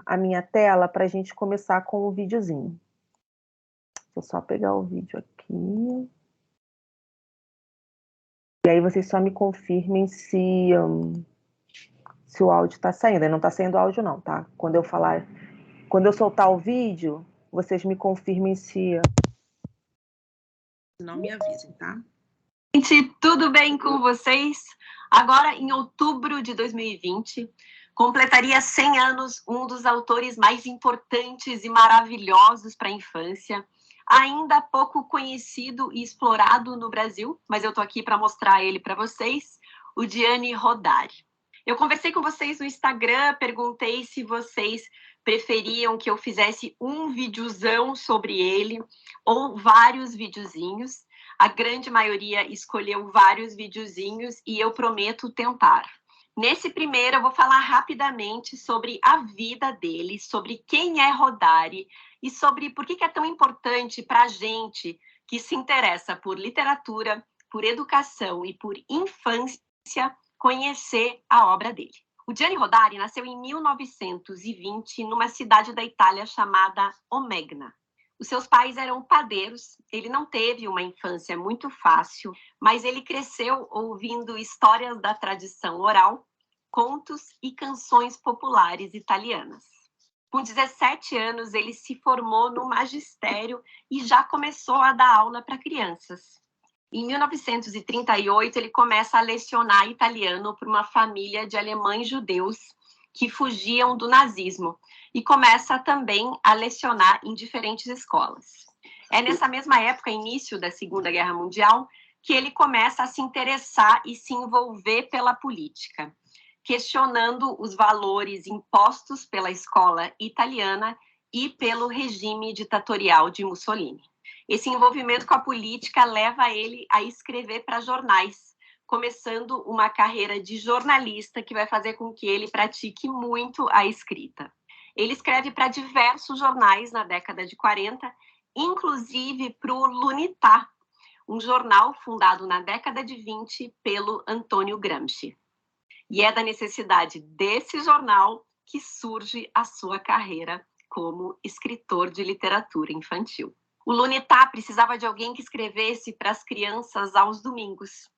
a minha tela para a gente começar com o videozinho. Vou só pegar o vídeo aqui. E aí vocês só me confirmem se o áudio está saindo. Não está saindo áudio não, tá? Quando eu soltar o vídeo, vocês me confirmem se... Não me avisem, tá? Gente, tudo bem com vocês? Agora, em outubro de 2020, completaria 100 anos um dos autores mais importantes e maravilhosos para a infância, ainda pouco conhecido e explorado no Brasil, mas eu tô aqui para mostrar ele para vocês, o Gianni Rodari. Eu conversei com vocês no Instagram, perguntei se vocês preferiam que eu fizesse um videozão sobre ele ou vários videozinhos. A grande maioria escolheu vários videozinhos e eu prometo tentar. Nesse primeiro, eu vou falar rapidamente sobre a vida dele, sobre quem é Rodari e sobre por que é tão importante para a gente que se interessa por literatura, por educação e por infância conhecer a obra dele. O Gianni Rodari nasceu em 1920 numa cidade da Itália chamada Omegna. Os seus pais eram padeiros, ele não teve uma infância muito fácil, mas ele cresceu ouvindo histórias da tradição oral, contos e canções populares italianas. Com 17 anos, ele se formou no magistério e já começou a dar aula para crianças. Em 1938, ele começa a lecionar italiano para uma família de alemães judeus que fugiam do nazismo e começa também a lecionar em diferentes escolas. É nessa mesma época, início da Segunda Guerra Mundial, que ele começa a se interessar e se envolver pela política, questionando os valores impostos pela escola italiana e pelo regime ditatorial de Mussolini. Esse envolvimento com a política leva ele a escrever para jornais, começando uma carreira de jornalista que vai fazer com que ele pratique muito a escrita. Ele escreve para diversos jornais na década de 40, inclusive para o L'Unità, um jornal fundado na década de 20 pelo Antônio Gramsci. E é da necessidade desse jornal que surge a sua carreira como escritor de literatura infantil. O L'Unità precisava de alguém que escrevesse para as crianças aos domingos.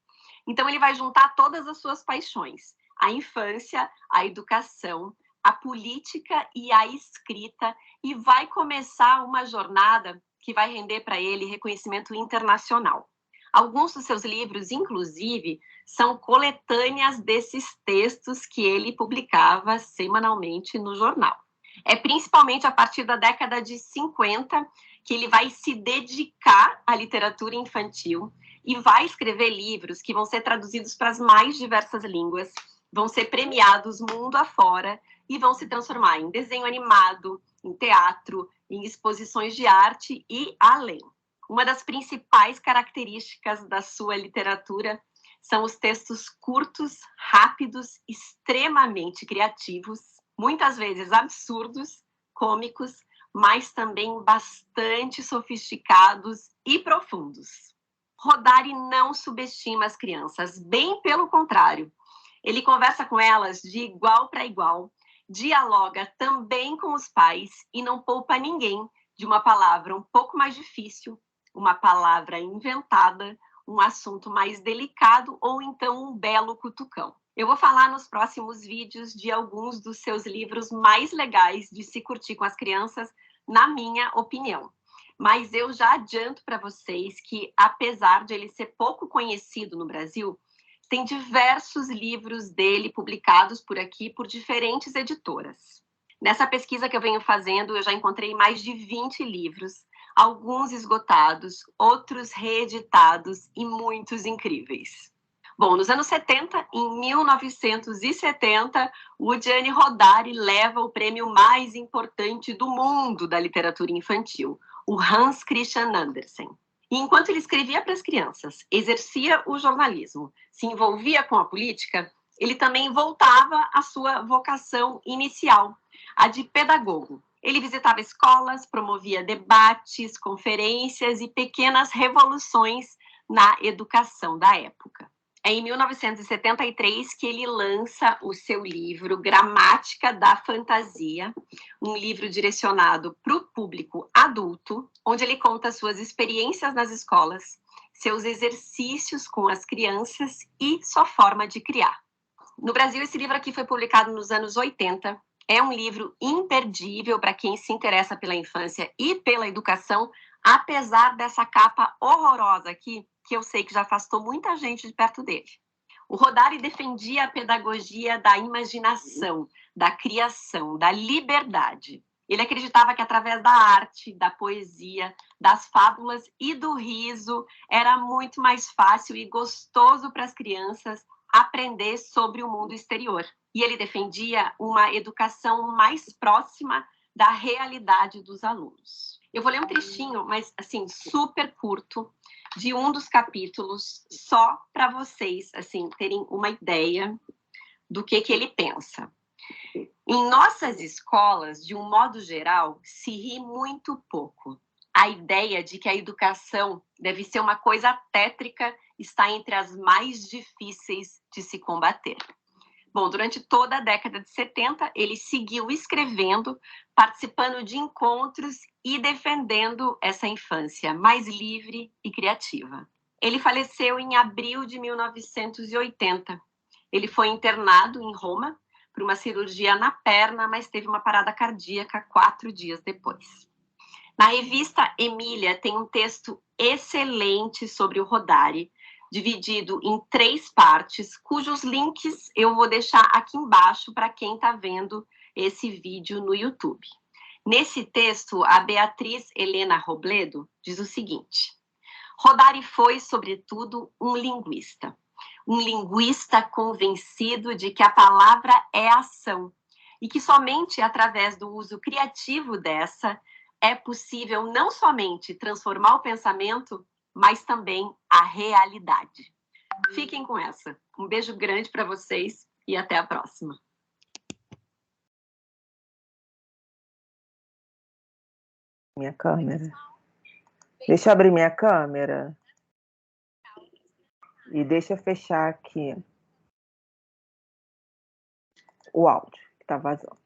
Então ele vai juntar todas as suas paixões, a infância, a educação, a política e a escrita, e vai começar uma jornada que vai render para ele reconhecimento internacional. Alguns dos seus livros, inclusive, são coletâneas desses textos que ele publicava semanalmente no jornal. É principalmente a partir da década de 50 que ele vai se dedicar à literatura infantil e vai escrever livros que vão ser traduzidos para as mais diversas línguas, vão ser premiados mundo afora e vão se transformar em desenho animado, em teatro, em exposições de arte e além. Uma das principais características da sua literatura são os textos curtos, rápidos, extremamente criativos, muitas vezes absurdos, cômicos, mas também bastante sofisticados e profundos. Rodari não subestima as crianças, bem pelo contrário. Ele conversa com elas de igual para igual, dialoga também com os pais e não poupa ninguém de uma palavra um pouco mais difícil, uma palavra inventada, um assunto mais delicado ou então um belo cutucão. Eu vou falar nos próximos vídeos de alguns dos seus livros mais legais de se curtir com as crianças, na minha opinião. Mas eu já adianto para vocês que, apesar de ele ser pouco conhecido no Brasil, tem diversos livros dele publicados por aqui por diferentes editoras. Nessa pesquisa que eu venho fazendo, eu já encontrei mais de 20 livros, alguns esgotados, outros reeditados e muitos incríveis. Bom, nos anos 70, em 1970, o Gianni Rodari leva o prêmio mais importante do mundo da literatura infantil, o Hans Christian Andersen. E enquanto ele escrevia para as crianças, exercia o jornalismo, se envolvia com a política, ele também voltava à sua vocação inicial, a de pedagogo. Ele visitava escolas, promovia debates, conferências e pequenas revoluções na educação da época. É em 1973 que ele lança o seu livro Gramática da Fantasia, um livro direcionado para o público adulto, onde ele conta suas experiências nas escolas, seus exercícios com as crianças e sua forma de criar. No Brasil, esse livro aqui foi publicado nos anos 80. É um livro imperdível para quem se interessa pela infância e pela educação, apesar dessa capa horrorosa aqui, que eu sei que já afastou muita gente de perto dele. O Rodari defendia a pedagogia da imaginação, da criação, da liberdade. Ele acreditava que através da arte, da poesia, das fábulas e do riso, era muito mais fácil e gostoso para as crianças aprender sobre o mundo exterior. E ele defendia uma educação mais próxima da realidade dos alunos. Eu vou ler um trechinho, mas assim, super curto, de um dos capítulos, só para vocês assim terem uma ideia do que ele pensa. Em nossas escolas, de um modo geral, se ri muito pouco. A ideia de que a educação deve ser uma coisa tétrica está entre as mais difíceis de se combater. Bom, durante toda a década de 70, ele seguiu escrevendo, participando de encontros e defendendo essa infância mais livre e criativa. Ele faleceu em abril de 1980. Ele foi internado em Roma por uma cirurgia na perna, mas teve uma parada cardíaca 4 dias depois. Na revista Emília tem um texto excelente sobre o Rodari, dividido em 3 partes, cujos links eu vou deixar aqui embaixo para quem está vendo esse vídeo no YouTube. Nesse texto, a Beatriz Helena Robledo diz o seguinte: Rodari foi, sobretudo, um linguista convencido de que a palavra é ação e que somente através do uso criativo dessa é possível não somente transformar o pensamento, mas também a realidade. Fiquem com essa. Um beijo grande para vocês e até a próxima. Minha câmera. Deixa eu abrir minha câmera. E deixa eu fechar aqui o áudio que está vazando.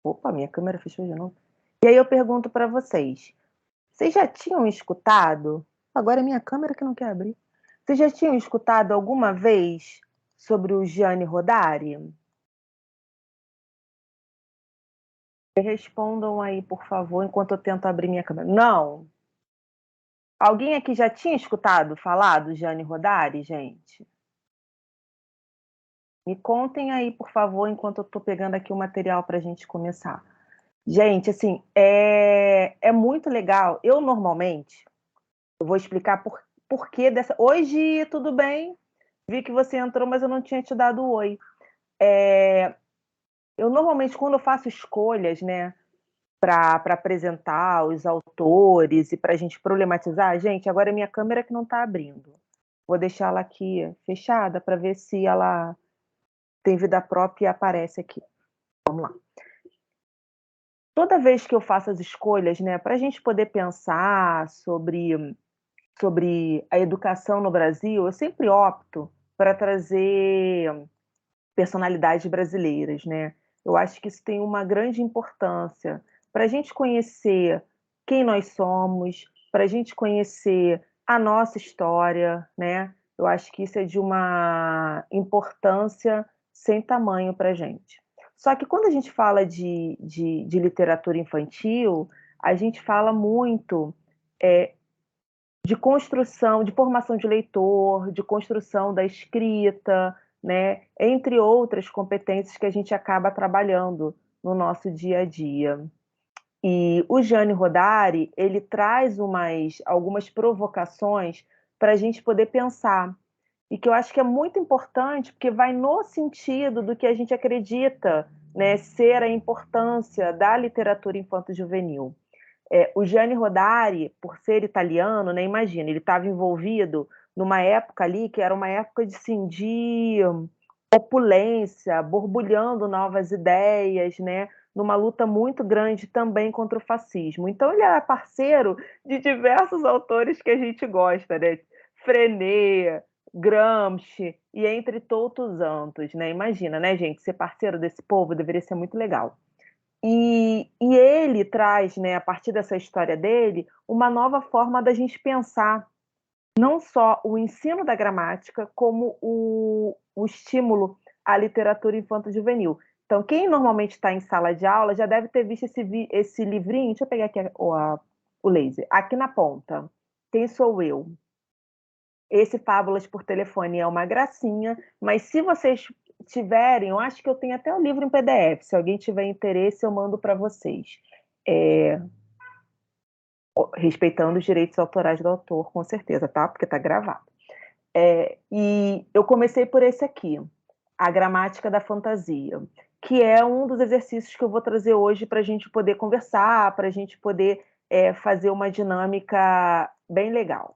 Opa, minha câmera fechou de novo. E aí eu pergunto para vocês já tinham escutado? Agora é minha câmera que não quer abrir. Vocês já tinham escutado alguma vez sobre o Gianni Rodari? Respondam aí, por favor, enquanto eu tento abrir minha câmera. Não? Alguém aqui já tinha escutado falar do Gianni Rodari, gente? Me contem aí, por favor, enquanto eu estou pegando aqui o material para a gente começar. Gente, assim, é muito legal. Eu, normalmente, eu vou explicar por que dessa... Oi, Gi, tudo bem? Vi que você entrou, mas eu não tinha te dado o oi. Eu, normalmente, quando eu faço escolhas, né, para apresentar os autores e para a gente problematizar, gente, agora é minha câmera que não está abrindo. Vou deixar ela aqui fechada para ver se ela tem vida própria e aparece aqui. Vamos lá. Toda vez que eu faço as escolhas, né, para a gente poder pensar sobre a educação no Brasil, eu sempre opto para trazer personalidades brasileiras, né? Eu acho que isso tem uma grande importância para a gente conhecer quem nós somos, para a gente conhecer a nossa história, né? Eu acho que isso é de uma importância sem tamanho para a gente. Só que quando a gente fala de literatura infantil, a gente fala muito de construção, de formação de leitor, de construção da escrita, né? Entre outras competências que a gente acaba trabalhando no nosso dia a dia. E o Gianni Rodari, ele traz algumas provocações para a gente poder pensar, e que eu acho que é muito importante, porque vai no sentido do que a gente acredita, né, ser a importância da literatura infanto-juvenil. O Gianni Rodari, por ser italiano, né, imagina, ele estava envolvido numa época ali que era uma época de opulência, borbulhando novas ideias, né, numa luta muito grande também contra o fascismo. Então ele era parceiro de diversos autores que a gente gosta, né? Frenet, Gramsci e entre todos antos, né? Imagina, né, gente? Ser parceiro desse povo deveria ser muito legal. E ele traz, né, a partir dessa história dele, uma nova forma da gente pensar não só o ensino da gramática, como o estímulo à literatura infanto-juvenil. Então, quem normalmente está em sala de aula já deve ter visto esse livrinho. Deixa eu pegar aqui o laser. Aqui na ponta. Quem sou eu? Esse Fábulas por Telefone é uma gracinha, mas se vocês tiverem, eu acho que eu tenho até o livro em PDF. Se alguém tiver interesse, eu mando para vocês. É, respeitando os direitos autorais do autor, com certeza, tá? Porque está gravado. E eu comecei por esse aqui, a gramática da fantasia, que é um dos exercícios que eu vou trazer hoje para a gente poder conversar, para a gente poder fazer uma dinâmica bem legal.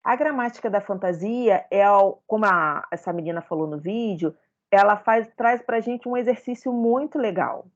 A gramática da fantasia é, como essa menina falou no vídeo, ela traz para a gente um exercício muito legal,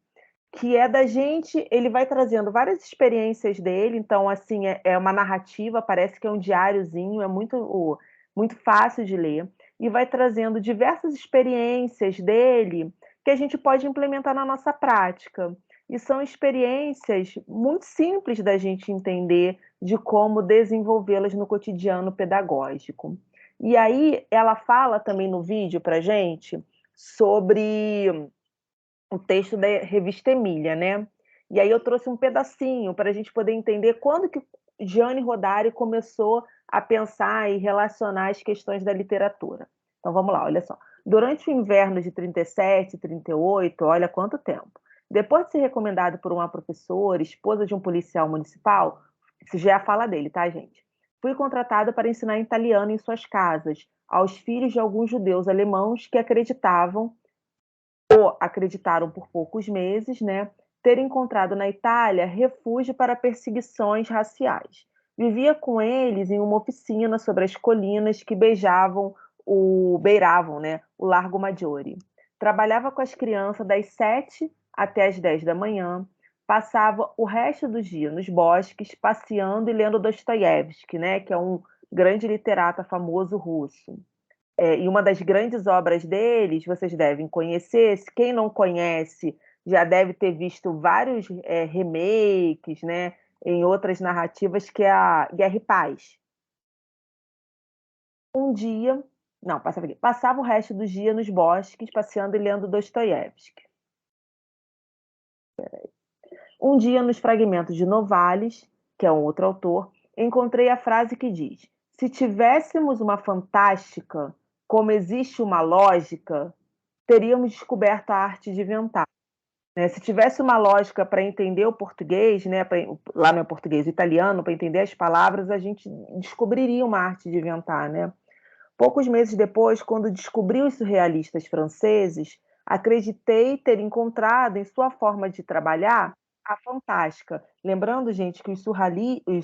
que é da gente, ele vai trazendo várias experiências dele, então, assim, é uma narrativa, parece que é um diáriozinho, é muito fácil de ler, e vai trazendo diversas experiências dele que a gente pode implementar na nossa prática. E são experiências muito simples da gente entender de como desenvolvê-las no cotidiano pedagógico. E aí, ela fala também no vídeo para gente sobre o texto da revista Emília, né? E aí eu trouxe um pedacinho para a gente poder entender quando que Gianni Rodari começou a pensar e relacionar as questões da literatura. Então vamos lá, olha só. Durante o inverno de 37, 38, olha quanto tempo. Depois de ser recomendado por uma professora, esposa de um policial municipal, isso já é a fala dele, tá, gente? Fui contratado para ensinar italiano em suas casas, aos filhos de alguns judeus alemãos que acreditaram por poucos meses, né, ter encontrado na Itália refúgio para perseguições raciais. Vivia com eles em uma oficina sobre as colinas que beiravam, né, o Largo Maggiore. Trabalhava com as crianças das 7 até as 10 da manhã, passava o resto do dia nos bosques, passeando e lendo Dostoiévski, né, que é um grande literato famoso russo. E uma das grandes obras deles, vocês devem conhecer, quem não conhece já deve ter visto vários remakes, né, em outras narrativas, que é a Guerra e Paz. Um dia, não, passava o resto do dia nos bosques, passeando e lendo Dostoiévski. Um dia, nos fragmentos de Novalis, que é um outro autor, encontrei a frase que diz: se tivéssemos uma fantástica, como existe uma lógica, teríamos descoberto a arte de inventar. Né? Se tivesse uma lógica para entender o português, né, lá não é português, italiano, para entender as palavras, a gente descobriria uma arte de inventar. Né? Poucos meses depois, quando descobri os surrealistas franceses, acreditei ter encontrado em sua forma de trabalhar a fantástica. Lembrando, gente, que os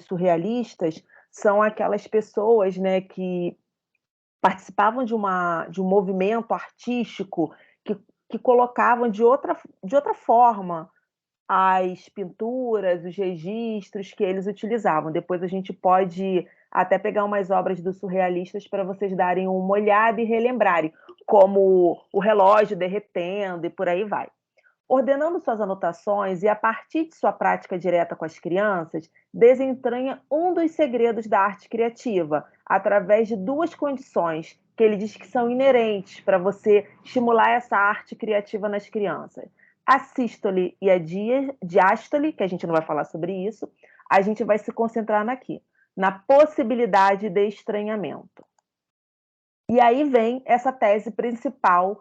surrealistas são aquelas pessoas, né, que participavam de um movimento artístico que, que colocavam de outra forma as pinturas, os registros que eles utilizavam. Depois a gente pode até pegar umas obras dos surrealistas para vocês darem uma olhada e relembrarem, como o relógio derretendo e por aí vai. Ordenando suas anotações e a partir de sua prática direta com as crianças, desentranha um dos segredos da arte criativa, através de duas condições que ele diz que são inerentes para você estimular essa arte criativa nas crianças. A sístole e a diástole, que a gente não vai falar sobre isso, a gente vai se concentrar aqui, na possibilidade de estranhamento. E aí vem essa tese principal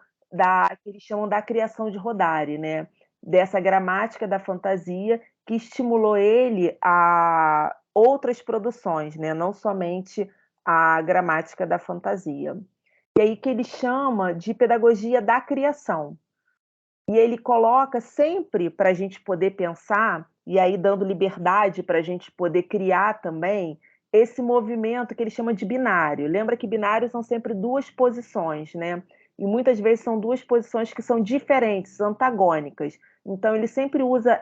que eles chamam da criação de Rodari, né? Dessa gramática da fantasia que estimulou ele a outras produções, né? Não somente a gramática da fantasia. E aí que ele chama de pedagogia da criação. E ele coloca sempre para a gente poder pensar, e aí dando liberdade para a gente poder criar também, esse movimento que ele chama de binário. Lembra que binários são sempre duas posições, né? E muitas vezes são duas posições que são diferentes, antagônicas. Então, ele sempre usa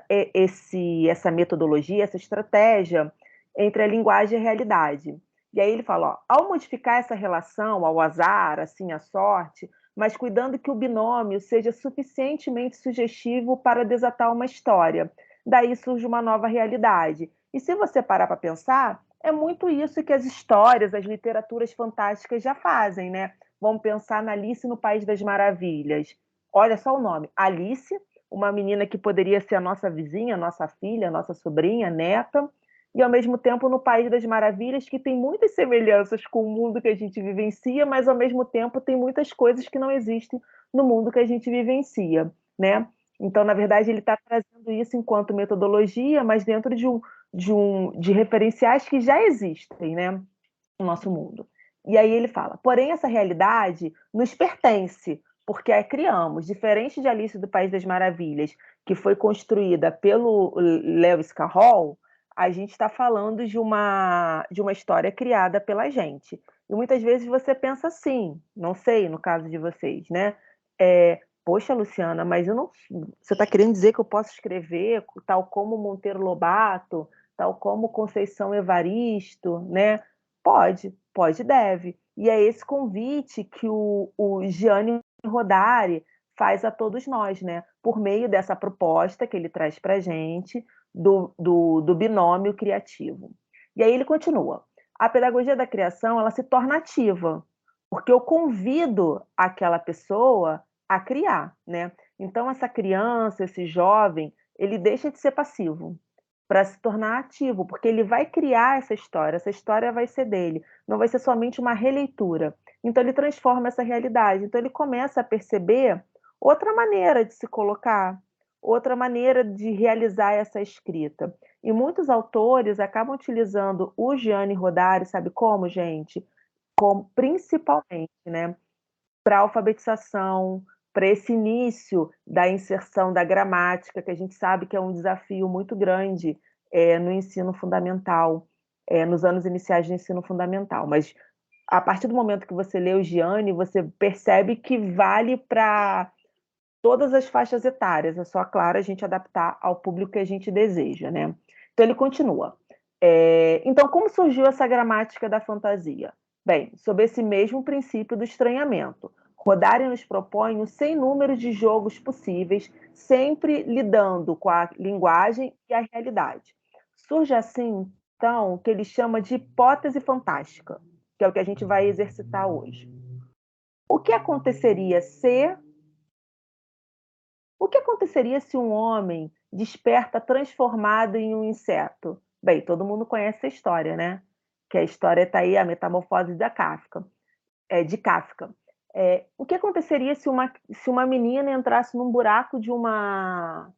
essa metodologia, essa estratégia entre a linguagem e a realidade. E aí ele fala, ó, ao modificar essa relação ao azar, assim, à sorte, mas cuidando que o binômio seja suficientemente sugestivo para desatar uma história. Daí surge uma nova realidade. E se você parar para pensar, é muito isso que as histórias, as literaturas fantásticas já fazem, né? Vamos pensar na Alice no País das Maravilhas. Olha só o nome, Alice, uma menina que poderia ser a nossa vizinha, nossa filha, nossa sobrinha, neta, e ao mesmo tempo no País das Maravilhas, que tem muitas semelhanças com o mundo que a gente vivencia, mas ao mesmo tempo tem muitas coisas que não existem no mundo que a gente vivencia, né? Então, na verdade, ele está trazendo isso enquanto metodologia, mas dentro de referenciais que já existem, né, no nosso mundo. E aí ele fala, porém essa realidade nos pertence, porque a criamos, diferente de Alice do País das Maravilhas, que foi construída pelo Lewis Carroll, a gente está falando de uma história criada pela gente. E muitas vezes você pensa assim, não sei, no caso de vocês, né? Poxa, Luciana, mas eu não. Você está querendo dizer que eu posso escrever tal como Monteiro Lobato, tal como Conceição Evaristo, né? Pode e deve. E é esse convite que o Gianni Rodari faz a todos nós, né? Por meio dessa proposta que ele traz para a gente do binômio criativo. E aí ele continua. A pedagogia da criação ela se torna ativa, porque eu convido aquela pessoa a criar, né? Então essa criança, esse jovem, ele deixa de ser passivo para se tornar ativo, porque ele vai criar essa história vai ser dele, não vai ser somente uma releitura. Então ele transforma essa realidade, então ele começa a perceber outra maneira de se colocar, outra maneira de realizar essa escrita. E muitos autores acabam utilizando o Gianni Rodari, sabe como, gente? Como principalmente, né, para alfabetização, para esse início da inserção da gramática, que a gente sabe que é um desafio muito grande no ensino fundamental, nos anos iniciais do ensino fundamental. Mas a partir do momento que você lê o Gianni, você percebe que vale para todas as faixas etárias, é só, claro, a gente adaptar ao público que a gente deseja, né? Então ele continua. Então, como surgiu essa gramática da fantasia? Bem, sob esse mesmo princípio do estranhamento. Rodari nos propõe um sem número de jogos possíveis, sempre lidando com a linguagem e a realidade. Surge assim, então, o que ele chama de hipótese fantástica, que é o que a gente vai exercitar hoje. O que aconteceria se O que aconteceria se um homem desperta transformado em um inseto? Bem, todo mundo conhece a história, né? Que a história está aí, a metamorfose da Kafka, de Kafka. O que aconteceria se uma menina entrasse num buraco de uma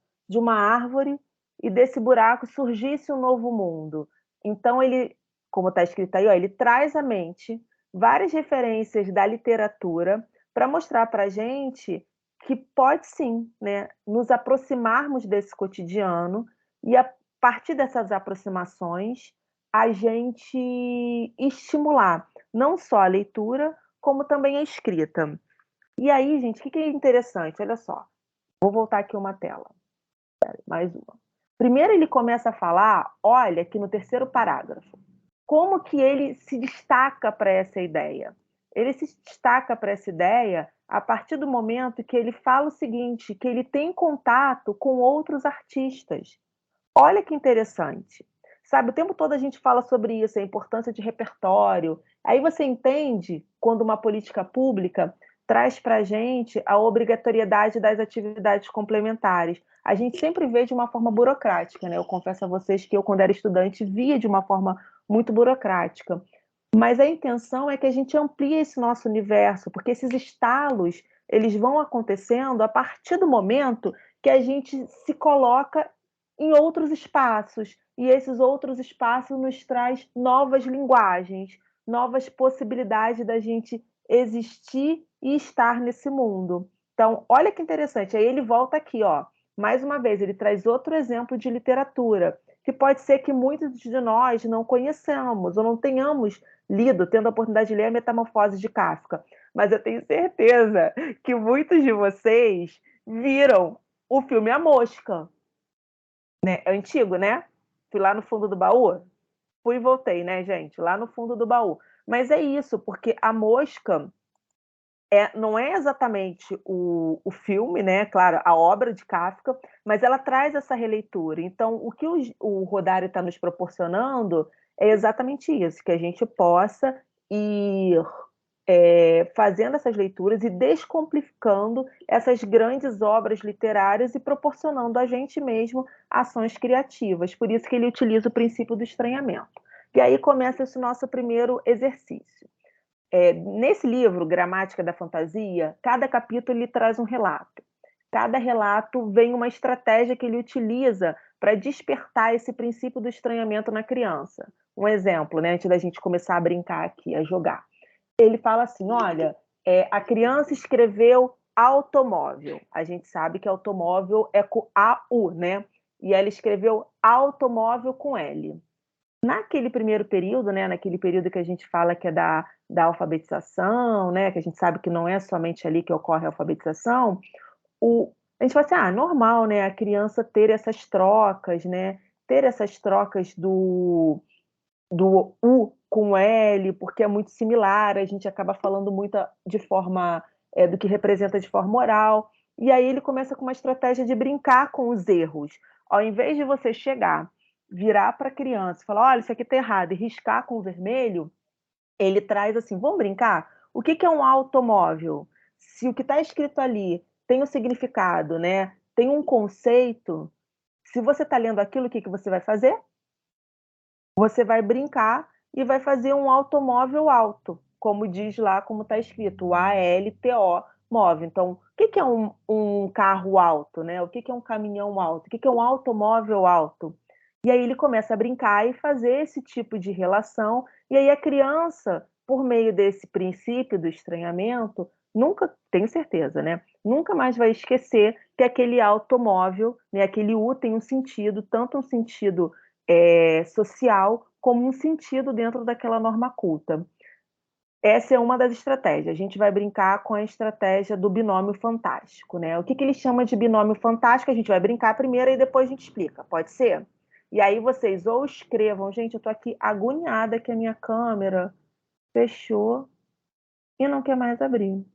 árvore e desse buraco surgisse um novo mundo? Então, ele, como está escrito aí, ó, ele traz à mente várias referências da literatura para mostrar para a gente que pode sim, né, nos aproximarmos desse cotidiano e a partir dessas aproximações a gente estimular não só a leitura, como também a escrita. E aí, gente, o que é interessante? Olha só, vou voltar aqui uma tela, mais uma. Primeiro ele começa a falar, olha, aqui no terceiro parágrafo, como que ele se destaca para essa ideia. Ele se destaca para essa ideia a partir do momento que ele fala o seguinte, que ele tem contato com outros artistas. Olha que interessante. Sabe, o tempo todo a gente fala sobre isso, a importância de repertório. Aí você entende quando uma política pública traz para a gente a obrigatoriedade das atividades complementares. A gente sempre vê de uma forma burocrática, né? Eu confesso a vocês que eu, quando era estudante, via de uma forma muito burocrática. Mas a intenção é que a gente amplie esse nosso universo, porque esses estalos, eles vão acontecendo a partir do momento que a gente se coloca em outros espaços, e esses outros espaços nos traz novas linguagens, novas possibilidades da gente existir e estar nesse mundo. Então, olha que interessante. Aí ele volta aqui, ó. Mais uma vez, ele traz outro exemplo de literatura, que pode ser que muitos de nós não conheçamos ou não tenhamos lido, tendo a oportunidade de ler a Metamorfose de Kafka. Mas eu tenho certeza que muitos de vocês viram o filme A Mosca, né? É antigo, né? Fui lá no fundo do baú. Fui e voltei, né, gente, lá no fundo do baú. Mas é isso, porque A Mosca não é exatamente o filme, né, claro, a obra de Kafka, mas ela traz essa releitura. Então, o que o Rodari está nos proporcionando é exatamente isso, que a gente possa ir fazendo essas leituras e descomplicando essas grandes obras literárias e proporcionando a gente mesmo ações criativas. Por isso que ele utiliza o princípio do estranhamento. E aí começa esse nosso primeiro exercício. Nesse livro, Gramática da Fantasia, cada capítulo ele traz um relato. Cada relato vem uma estratégia que ele utiliza para despertar esse princípio do estranhamento na criança. Um exemplo, né, antes da gente começar a brincar aqui, a jogar. Ele fala assim: olha, a criança escreveu automóvel. A gente sabe que automóvel é com AU, né? E ela escreveu automóvel com L. Naquele primeiro período, né, naquele período que a gente fala que é da alfabetização, né, que a gente sabe que não é somente ali que ocorre a alfabetização, a gente fala assim, normal, né, a criança ter essas trocas, né, ter essas trocas do U com L, porque é muito similar, a gente acaba falando muito de forma, do que representa de forma oral, e aí ele começa com uma estratégia de brincar com os erros. Ao invés de você chegar, virar para a criança e falar, olha, isso aqui está errado, e riscar com vermelho, ele traz assim, vamos brincar? O que é um automóvel? Se o que está escrito ali tem um significado, né? Tem um conceito, se você está lendo aquilo, o que você vai fazer? Você vai brincar e vai fazer um automóvel alto, como diz lá, como está escrito, o ALTO, móvel. Então, o que é um carro alto, né? O que é um caminhão alto? O que é um automóvel alto? E aí ele começa a brincar e fazer esse tipo de relação, e aí a criança, por meio desse princípio do estranhamento, nunca, tenho certeza, né? Nunca mais vai esquecer que aquele automóvel, né, aquele U tem um sentido, tanto um sentido social como um sentido dentro daquela norma culta. Essa é uma das estratégias. A gente vai brincar com a estratégia do binômio fantástico, né? O que ele chama de binômio fantástico? A gente vai brincar primeiro e depois a gente explica. Pode ser? E aí vocês ou escrevam, gente, eu tô aqui agoniada que a minha câmera fechou e não quer mais abrir.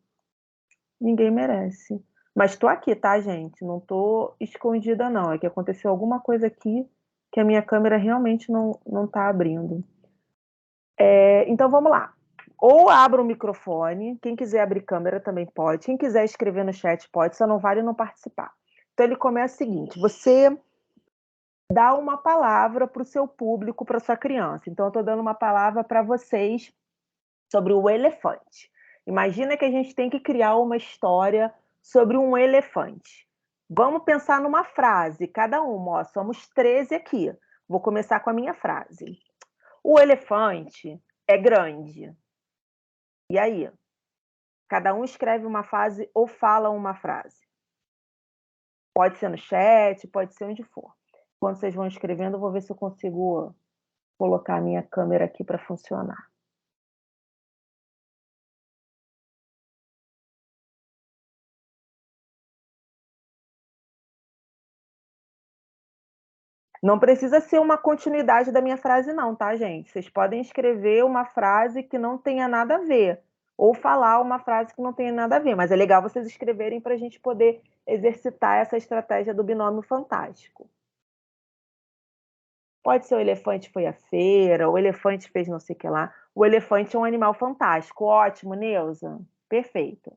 Ninguém merece. Mas tô aqui, tá, gente? Não tô escondida, não. É que aconteceu alguma coisa aqui que a minha câmera realmente não tá abrindo. Então vamos lá. Ou abra o microfone, quem quiser abrir câmera também pode, quem quiser escrever no chat pode, só não vale não participar. Então ele começa o seguinte: você dá uma palavra para o seu público, para sua criança. Então eu estou dando uma palavra para vocês sobre o elefante. Imagina que a gente tem que criar uma história sobre um elefante. Vamos pensar numa frase, cada uma. Ó, somos 13 aqui. Vou começar com a minha frase. O elefante é grande. E aí? Cada um escreve uma frase ou fala uma frase. Pode ser no chat, pode ser onde for. Quando vocês vão escrevendo, eu vou ver se eu consigo colocar a minha câmera aqui para funcionar. Não precisa ser uma continuidade da minha frase, não, tá, gente? Vocês podem escrever uma frase que não tenha nada a ver, ou falar uma frase que não tenha nada a ver, mas é legal vocês escreverem para a gente poder exercitar essa estratégia do binômio fantástico. Pode ser o elefante foi à feira, o elefante fez não sei o que lá. O elefante é um animal fantástico. Ótimo, Neuza. Perfeito.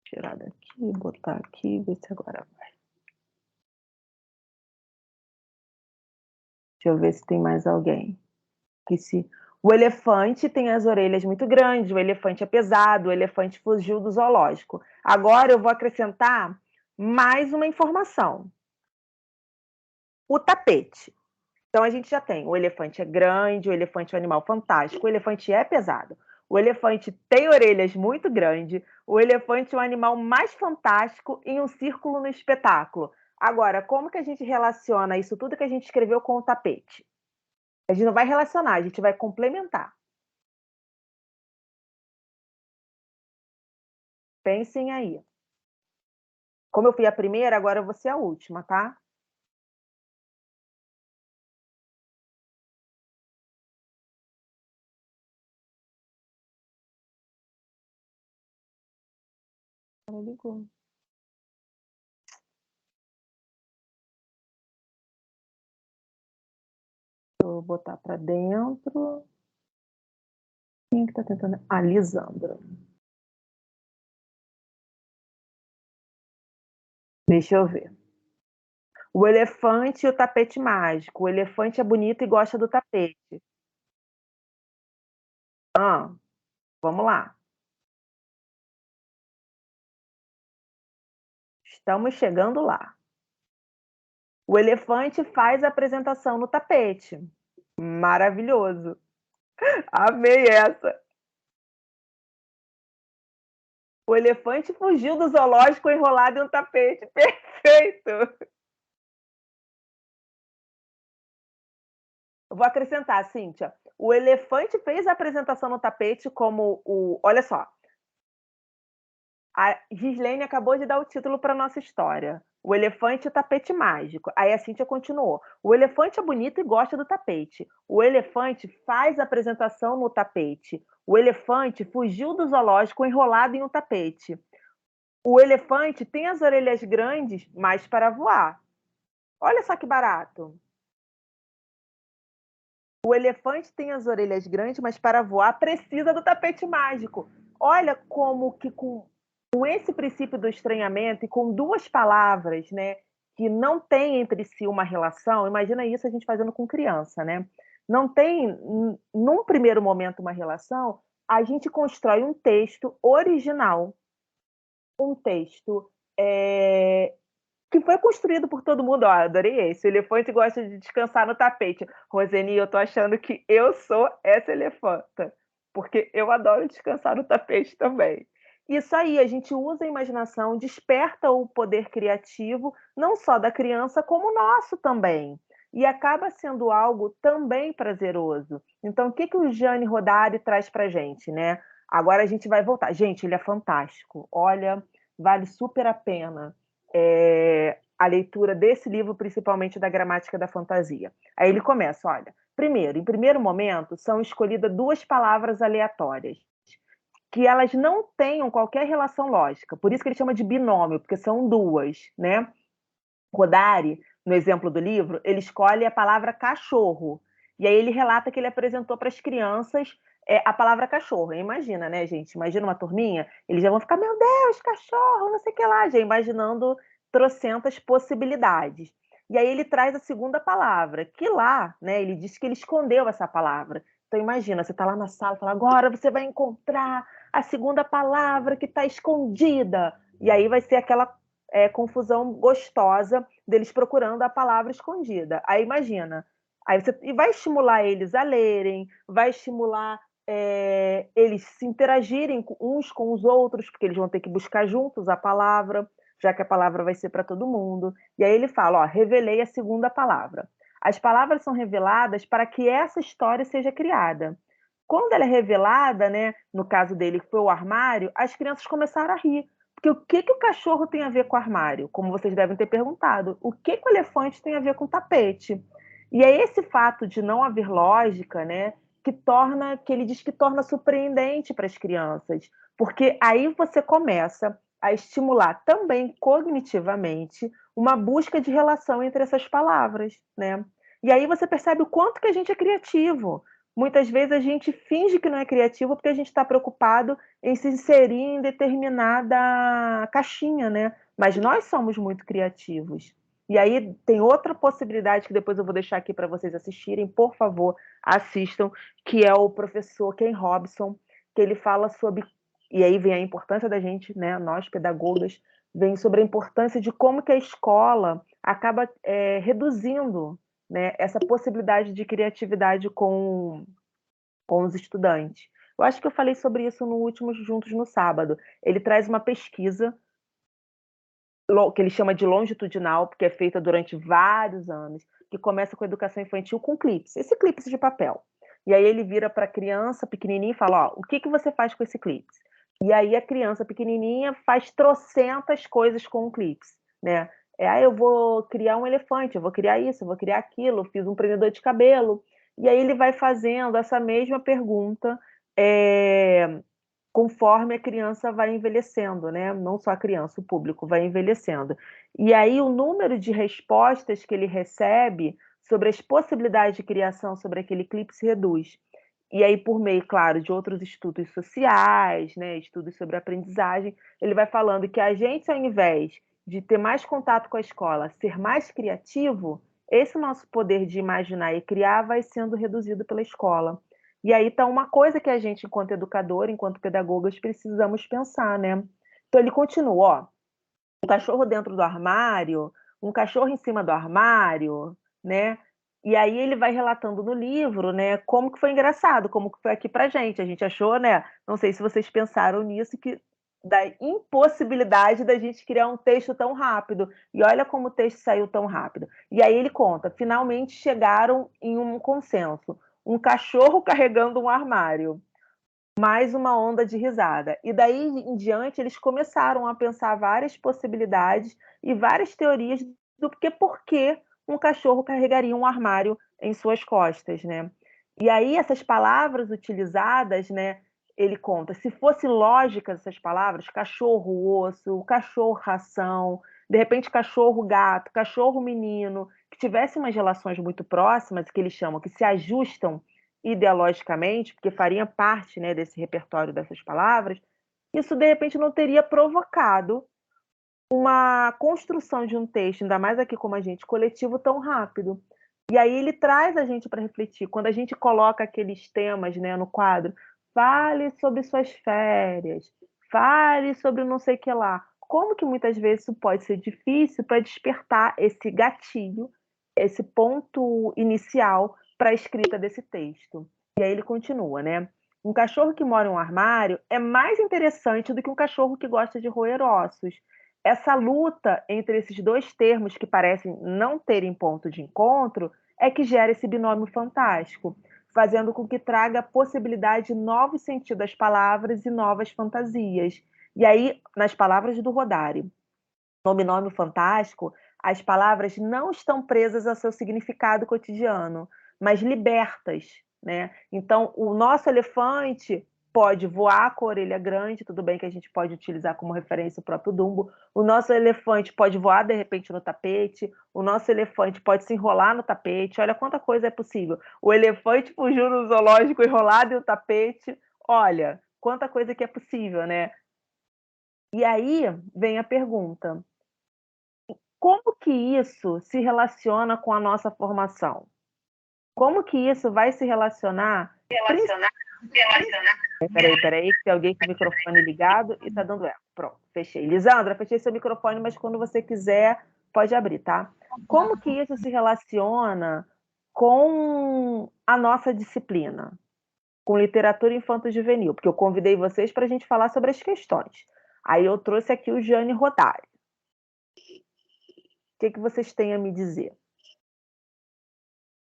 Tirar daqui, botar aqui, ver se agora vai. Deixa eu ver se tem mais alguém. O elefante tem as orelhas muito grandes, o elefante é pesado, o elefante fugiu do zoológico. Agora eu vou acrescentar mais uma informação. O tapete. Então a gente já tem, o elefante é grande, o elefante é um animal fantástico, o elefante é pesado. O elefante tem orelhas muito grandes, o elefante é o animal mais fantástico em um círculo no espetáculo. Agora, como que a gente relaciona isso tudo que a gente escreveu com o tapete? A gente não vai relacionar, a gente vai complementar. Pensem aí. Como eu fui a primeira, agora eu vou ser a última, tá? Ela ligou. Vou botar para dentro. Quem que tá tentando? A Lisandra. Deixa eu ver. O elefante e o tapete mágico. O elefante é bonito e gosta do tapete. Ah, vamos lá. Estamos chegando lá. O elefante faz a apresentação no tapete. Maravilhoso. Amei essa. O elefante fugiu do zoológico enrolado em um tapete. Perfeito. Eu vou acrescentar, Cíntia. O elefante fez a apresentação no tapete como o. Olha só, a Gislene acabou de dar o título para nossa história. O elefante e o tapete mágico. Aí a Cíntia continuou. O elefante é bonito e gosta do tapete. O elefante faz a apresentação no tapete. O elefante fugiu do zoológico enrolado em um tapete. O elefante tem as orelhas grandes, mas para voar. Olha só que barato. O elefante tem as orelhas grandes, mas para voar precisa do tapete mágico. Olha como que com esse princípio do estranhamento e com duas palavras, né, que não têm entre si uma relação, imagina isso a gente fazendo com criança, né? Não tem, num primeiro momento, uma relação, a gente constrói um texto original, um texto que foi construído por todo mundo. Ó, adorei esse. O elefante gosta de descansar no tapete. Roseni, eu tô achando que eu sou essa elefanta, porque eu adoro descansar no tapete também. Isso aí, a gente usa a imaginação, desperta o poder criativo, não só da criança, como nosso também. E acaba sendo algo também prazeroso. Então, o que, que o Gianni Rodari traz pra gente, né? Agora a gente vai voltar. Gente, ele é fantástico. Olha, vale super a pena a leitura desse livro, principalmente da Gramática da Fantasia. Aí ele começa, olha, primeiro, em primeiro momento, são escolhidas duas palavras aleatórias, que elas não tenham qualquer relação lógica, por isso que ele chama de binômio, porque são duas, né? Rodari, no exemplo do livro, ele escolhe a palavra cachorro, e aí ele relata que ele apresentou para as crianças a palavra cachorro. E imagina, né, gente? Imagina uma turminha, eles já vão ficar, meu Deus, cachorro, não sei o que lá, já imaginando trocentas possibilidades. E aí ele traz a segunda palavra, que lá, né, ele disse que ele escondeu essa palavra. Então imagina, você está lá na sala, fala, agora você vai encontrar a segunda palavra que está escondida. E aí vai ser aquela confusão gostosa deles procurando a palavra escondida. Aí imagina, aí você e vai estimular eles a lerem, vai estimular eles se interagirem uns com os outros, porque eles vão ter que buscar juntos a palavra, já que a palavra vai ser para todo mundo. E aí ele fala, ó, revelei a segunda palavra. As palavras são reveladas para que essa história seja criada. Quando ela é revelada, né, no caso dele, que foi o armário, as crianças começaram a rir. Porque o que, que o cachorro tem a ver com o armário? Como vocês devem ter perguntado. O que, que o elefante tem a ver com o tapete? E é esse fato de não haver lógica, né, que ele diz que torna surpreendente para as crianças. Porque aí você começa a estimular também cognitivamente uma busca de relação entre essas palavras, né? E aí você percebe o quanto que a gente é criativo. Muitas vezes a gente finge que não é criativo porque a gente está preocupado em se inserir em determinada caixinha, né? Mas nós somos muito criativos. E aí tem outra possibilidade que depois eu vou deixar aqui para vocês assistirem, por favor, assistam, que é o professor Ken Robson, que ele fala sobre, e aí vem a importância da gente, né, nós pedagogas, vem sobre a importância de como que a escola acaba reduzindo, né, essa possibilidade de criatividade com os estudantes. Eu acho que eu falei sobre isso no último Juntos no Sábado. Ele traz uma pesquisa que ele chama de longitudinal, porque é feita durante vários anos, que começa com a educação infantil com clipes, esse clipes de papel. E aí ele vira para a criança pequenininha e fala, ó, o que, que você faz com esse clipes? E aí a criança pequenininha faz trocentas coisas com o Clips, né? Eu vou criar um elefante, eu vou criar isso, eu vou criar aquilo, fiz um prendedor de cabelo. E aí ele vai fazendo essa mesma pergunta, conforme a criança vai envelhecendo, né? Não só a criança, o público vai envelhecendo. E aí o número de respostas que ele recebe sobre as possibilidades de criação sobre aquele clipe se reduz. E aí, por meio, claro, de outros estudos sociais, né, estudos sobre aprendizagem, ele vai falando que a gente, ao invés de ter mais contato com a escola, ser mais criativo, esse nosso poder de imaginar e criar vai sendo reduzido pela escola. E aí está uma coisa que a gente, enquanto educador, enquanto pedagogas, precisamos pensar, né? Então ele continua, ó, um cachorro dentro do armário, um cachorro em cima do armário, né? E aí ele vai relatando no livro, né, como que foi engraçado, como que foi aqui pra gente. A gente achou, né, não sei se vocês pensaram nisso, que da impossibilidade da gente criar um texto tão rápido. E olha como o texto saiu tão rápido. E aí ele conta, finalmente chegaram em um consenso. Um cachorro carregando um armário, mais uma onda de risada. E daí em diante eles começaram a pensar várias possibilidades e várias teorias do por que um cachorro carregaria um armário em suas costas, né? E aí essas palavras utilizadas, né? Ele conta, se fosse lógica essas palavras, cachorro osso, cachorro ração, de repente cachorro gato, cachorro menino, que tivessem umas relações muito próximas, que eles chamam, que se ajustam ideologicamente, porque faria parte, né, desse repertório dessas palavras, isso de repente não teria provocado uma construção de um texto, ainda mais aqui como a gente, coletivo tão rápido. E aí ele traz a gente para refletir. Quando a gente coloca aqueles temas, né, no quadro, fale sobre suas férias, fale sobre não sei o que lá. Como que muitas vezes isso pode ser difícil para despertar esse gatilho, esse ponto inicial para a escrita desse texto. E aí ele continua, né? Um cachorro que mora em um armário é mais interessante do que um cachorro que gosta de roer ossos. Essa luta entre esses dois termos que parecem não terem ponto de encontro é que gera esse binômio fantástico, fazendo com que traga a possibilidade de novos sentidos às palavras e novas fantasias. E aí, nas palavras do Rodari, no binômio fantástico, as palavras não estão presas ao seu significado cotidiano, mas libertas, né? Então, o nosso elefante pode voar com a orelha grande, tudo bem que a gente pode utilizar como referência o próprio Dumbo. O nosso elefante pode voar de repente no tapete, o nosso elefante pode se enrolar no tapete. Olha quanta coisa é possível. O elefante fugiu no zoológico enrolado em um tapete. Olha, quanta coisa que é possível, né? E aí vem a pergunta: como que isso se relaciona com a nossa formação? Como que isso vai se relacionar? Peraí, que tem alguém com o microfone ligado e tá dando eco. Pronto, fechei. Lisandra, fechei seu microfone, mas quando você quiser, pode abrir, tá? Como que isso se relaciona com a nossa disciplina, com literatura infanto-juvenil? Porque eu convidei vocês para a gente falar sobre as questões. Aí eu trouxe aqui o Jane Rodari. O que vocês têm a me dizer?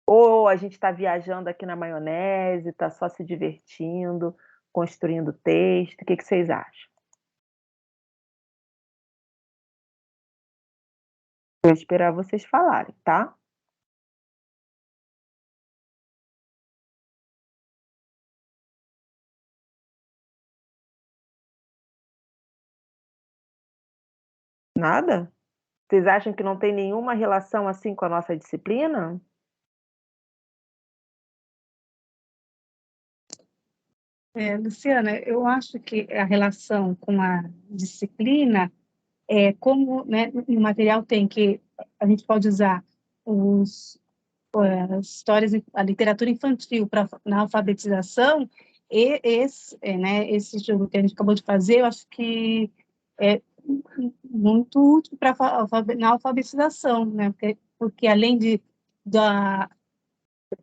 Ou a gente está viajando aqui na maionese, está só se divertindo, construindo texto? O que vocês acham? Vou esperar vocês falarem, tá? Nada? Vocês acham que não tem nenhuma relação assim com a nossa disciplina? Luciana, eu acho que a relação com a disciplina é como, né, no material tem que a gente pode usar as histórias, a literatura infantil na alfabetização, e esse jogo que a gente acabou de fazer, eu acho que é muito útil na alfabetização, né? Porque além da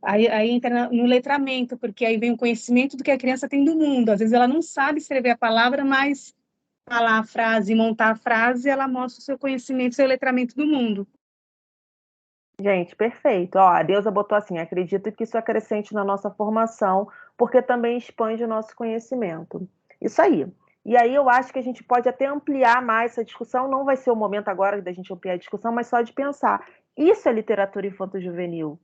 aí entra no letramento, porque aí vem o conhecimento do que a criança tem do mundo. Às vezes ela não sabe escrever a palavra, mas falar a frase, montar a frase, ela mostra o seu conhecimento, o seu letramento do mundo. Gente, perfeito. Ó, a Deusa botou assim: acredito que isso acrescente na nossa formação, porque também expande o nosso conhecimento. Isso aí. E aí eu acho que a gente pode até ampliar mais essa discussão, não vai ser o momento agora da gente ampliar a discussão, mas só de pensar. Isso é literatura infanto-juvenil.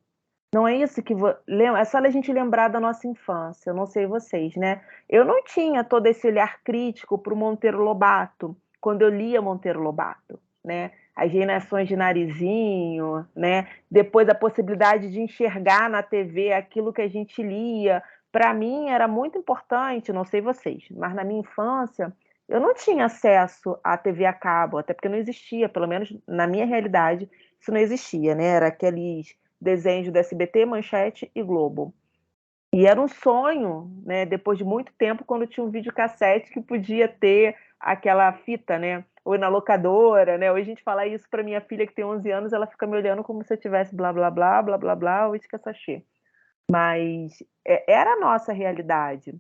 Não é isso que... É só a gente lembrar da nossa infância, eu não sei vocês, né? Eu não tinha todo esse olhar crítico para o Monteiro Lobato, quando eu lia Monteiro Lobato, né? As reinações de Narizinho, né? Depois a possibilidade de enxergar na TV aquilo que a gente lia. Para mim era muito importante, não sei vocês, mas na minha infância eu não tinha acesso à TV a cabo, até porque não existia, pelo menos na minha realidade, isso não existia, né? Era aqueles desenhos do SBT, Manchete e Globo. E era um sonho, né? Depois de muito tempo, quando tinha um videocassete que podia ter aquela fita, né? Ou na locadora, né? Hoje a gente fala isso para minha filha que tem 11 anos, ela fica me olhando como se eu tivesse blá blá blá, blá blá blá, ou isca sachê. Mas era a nossa realidade.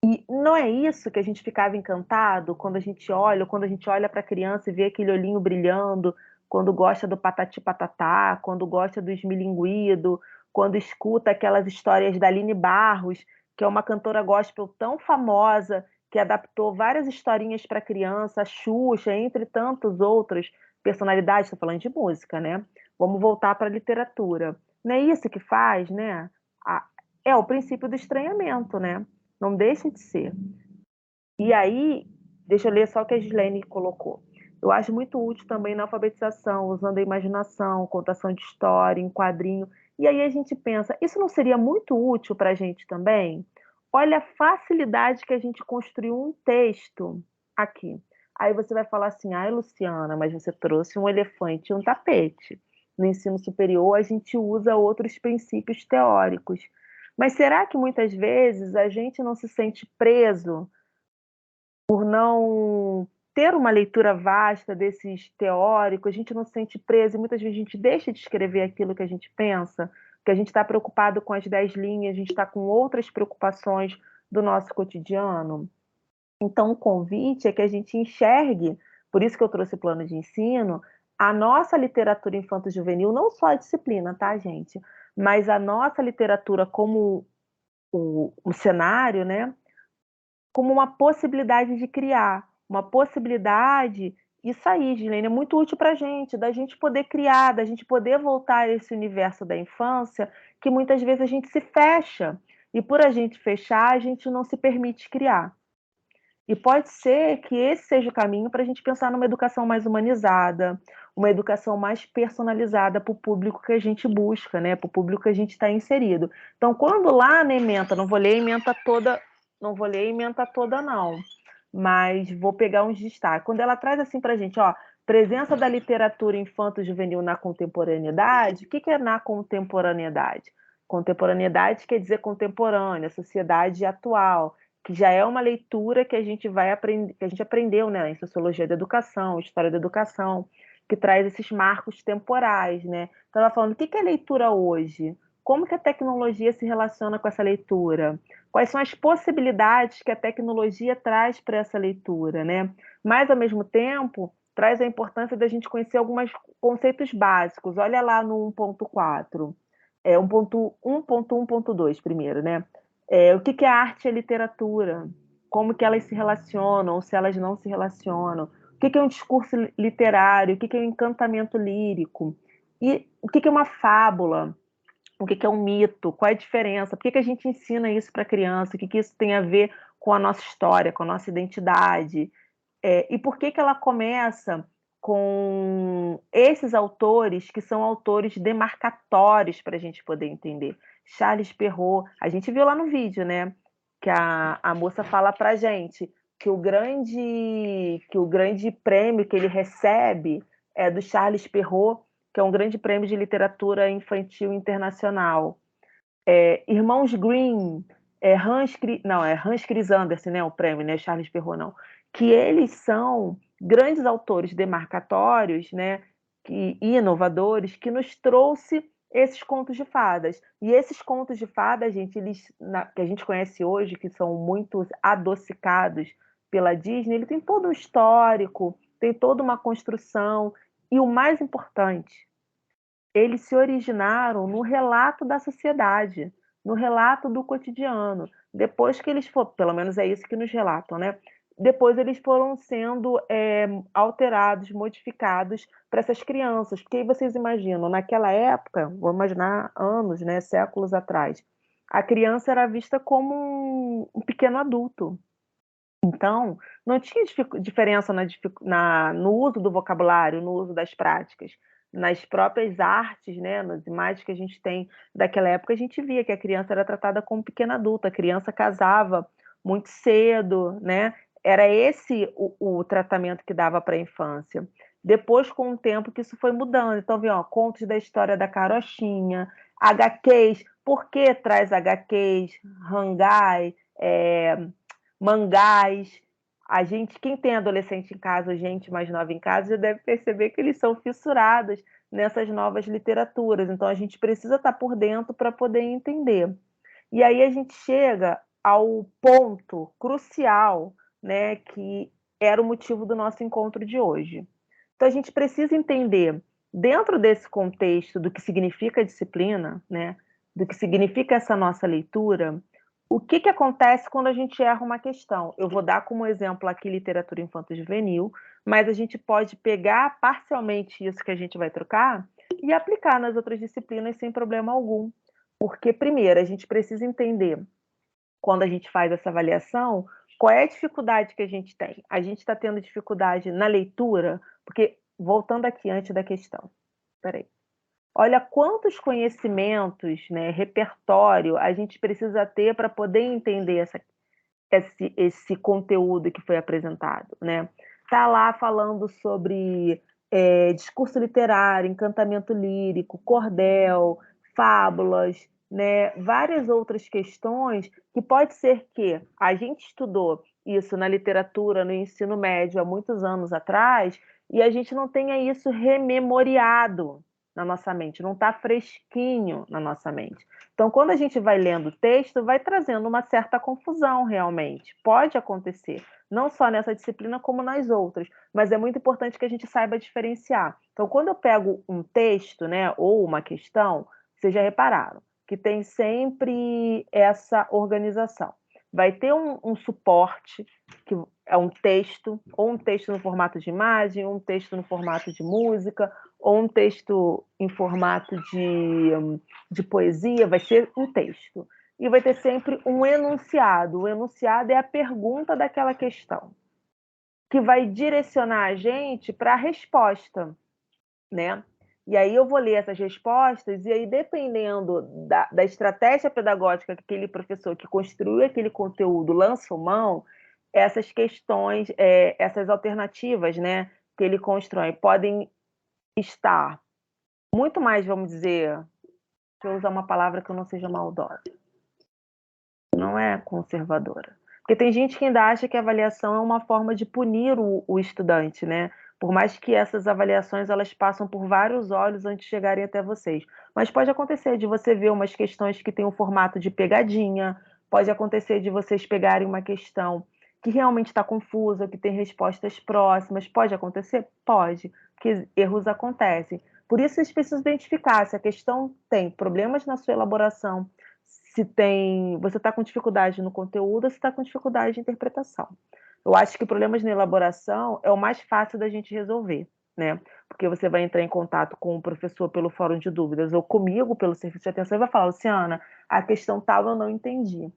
E não é isso que a gente ficava encantado quando a gente olha para a criança e vê aquele olhinho brilhando, quando gosta do patati patatá, quando gosta do esmilinguido, quando escuta aquelas histórias da Aline Barros, que é uma cantora gospel tão famosa, que adaptou várias historinhas para criança, a Xuxa, entre tantas outras personalidades, estou falando de música, né? Vamos voltar para a literatura. Não é isso que faz, né? É o princípio do estranhamento, né? Não deixa de ser. E aí, deixa eu ler só o que a Gislene colocou. Eu acho muito útil também na alfabetização, usando a imaginação, contação de história, em quadrinho. E aí a gente pensa, isso não seria muito útil para a gente também? Olha a facilidade que a gente construiu um texto aqui. Aí você vai falar assim, ai, Luciana, mas você trouxe um elefante e um tapete. No ensino superior, a gente usa outros princípios teóricos. Mas será que muitas vezes a gente não se sente preso por não ter uma leitura vasta desses teóricos? A gente não se sente preso e muitas vezes a gente deixa de escrever aquilo que a gente pensa, porque a gente está preocupado com as 10 linhas, a gente está com outras preocupações do nosso cotidiano. Então, o convite é que a gente enxergue, por isso que eu trouxe o plano de ensino, a nossa literatura infanto-juvenil, não só a disciplina, tá, gente? Mas a nossa literatura como o cenário, né, como uma possibilidade de criar, uma possibilidade, isso aí, Gilene, é muito útil para a gente, da gente poder criar, da gente poder voltar a esse universo da infância, que muitas vezes a gente se fecha, e por a gente fechar, a gente não se permite criar. E pode ser que esse seja o caminho para a gente pensar numa educação mais humanizada, uma educação mais personalizada para o público que a gente busca, né? Para o público que a gente está inserido. Então, quando lá na ementa, não vou ler a ementa toda, não, mas vou pegar uns destaques. Quando ela traz assim para a gente, ó, presença da literatura infanto-juvenil na contemporaneidade, o que é na contemporaneidade? Contemporaneidade quer dizer contemporânea, sociedade atual, que já é uma leitura que a gente vai aprender, que a gente aprendeu, né, em sociologia da educação, história da educação, que traz esses marcos temporais, né? Então ela falando, o que é leitura hoje? Como que a tecnologia se relaciona com essa leitura? Quais são as possibilidades que a tecnologia traz para essa leitura, né? Mas ao mesmo tempo traz a importância da gente conhecer alguns conceitos básicos. Olha lá no 1.4, 1.1.2 primeiro, né? O que é arte e literatura? Como que elas se relacionam, ou se elas não se relacionam? O que é um discurso literário? O que é um encantamento lírico? E o que é uma fábula? O que é um mito? Qual é a diferença? Por que a gente ensina isso para a criança? O que isso tem a ver com a nossa história, com a nossa identidade? E por que ela começa com esses autores que são autores demarcatórios para a gente poder entender? Charles Perrault, a gente viu lá no vídeo, né? Que a moça fala para a gente que o grande prêmio que ele recebe é do Charles Perrault, que é um grande prêmio de literatura infantil internacional. Irmãos Grimm, Hans Christian Andersen, né, o prêmio, né, Charles Perrault não, que eles são grandes autores demarcatórios, né, e inovadores, que nos trouxe esses contos de fadas. E esses contos de fadas, gente, que a gente conhece hoje, que são muito adocicados pela Disney, ele tem todo um histórico, tem toda uma construção, e o mais importante, eles se originaram no relato da sociedade, no relato do cotidiano. depois que eles foram, pelo menos é isso que nos relatam, né? Depois eles foram sendo alterados, modificados para essas crianças. Porque aí vocês imaginam, naquela época, vou imaginar anos, né, séculos atrás, a criança era vista como um pequeno adulto. Então, não tinha diferença no uso do vocabulário, no uso das práticas. Nas próprias artes, né, nas imagens que a gente tem daquela época, a gente via que a criança era tratada como pequena adulta, a criança casava muito cedo, né? Era esse o tratamento que dava para a infância. Depois, com o tempo, que isso foi mudando. Então, vem, ó, contos da história da carochinha, HQs, por que traz HQs, Hangai, mangás. A gente, quem tem adolescente em casa, gente mais nova em casa, já deve perceber que eles são fissurados nessas novas literaturas. Então a gente precisa estar por dentro para poder entender. E aí a gente chega ao ponto crucial, né, que era o motivo do nosso encontro de hoje. Então a gente precisa entender, dentro desse contexto do que significa a disciplina, né, do que significa essa nossa leitura, o que acontece quando a gente erra uma questão? Eu vou dar como exemplo aqui literatura infanto-juvenil, mas a gente pode pegar parcialmente isso que a gente vai trocar e aplicar nas outras disciplinas sem problema algum. Porque, primeiro, a gente precisa entender, quando a gente faz essa avaliação, qual é a dificuldade que a gente tem. A gente está tendo dificuldade na leitura, porque, voltando aqui antes da questão, peraí. Olha quantos conhecimentos, né, repertório a gente precisa ter para poder entender esse conteúdo que foi apresentado, né? Tá lá falando sobre discurso literário, encantamento lírico, cordel, fábulas, né? Várias outras questões que pode ser que a gente estudou isso na literatura, no ensino médio há muitos anos atrás e a gente não tenha isso rememoriado na nossa mente, não está fresquinho na nossa mente. Então, quando a gente vai lendo o texto, vai trazendo uma certa confusão realmente. Pode acontecer, não só nessa disciplina como nas outras, mas é muito importante que a gente saiba diferenciar. Então, quando eu pego um texto, né, ou uma questão, vocês já repararam que tem sempre essa organização. Vai ter um suporte, que é um texto, ou um texto no formato de imagem, ou um texto no formato de música, ou um texto em formato de poesia, vai ser um texto. E vai ter sempre um enunciado. O enunciado é a pergunta daquela questão, que vai direcionar a gente para a resposta, né? E aí eu vou ler essas respostas, e aí, dependendo da estratégia pedagógica que aquele professor que construiu aquele conteúdo lançou mão, essas questões, essas alternativas, né, que ele constrói, podem estar muito mais, vamos dizer, deixa eu usar uma palavra que eu não seja maldosa, não é conservadora. Porque tem gente que ainda acha que a avaliação é uma forma de punir o estudante, né? Por mais que essas avaliações elas passam por vários olhos antes de chegarem até vocês. Mas pode acontecer de você ver umas questões que têm um formato de pegadinha, pode acontecer de vocês pegarem uma questão que realmente está confusa, que tem respostas próximas. Pode acontecer? Pode, porque erros acontecem. Por isso, vocês precisam identificar se a questão tem problemas na sua elaboração, se você está com dificuldade no conteúdo ou se está com dificuldade de interpretação. Eu acho que problemas na elaboração é o mais fácil da gente resolver, né? Porque você vai entrar em contato com o professor pelo fórum de dúvidas ou comigo pelo serviço de atenção e vai falar, Luciana, a questão tal eu não entendi.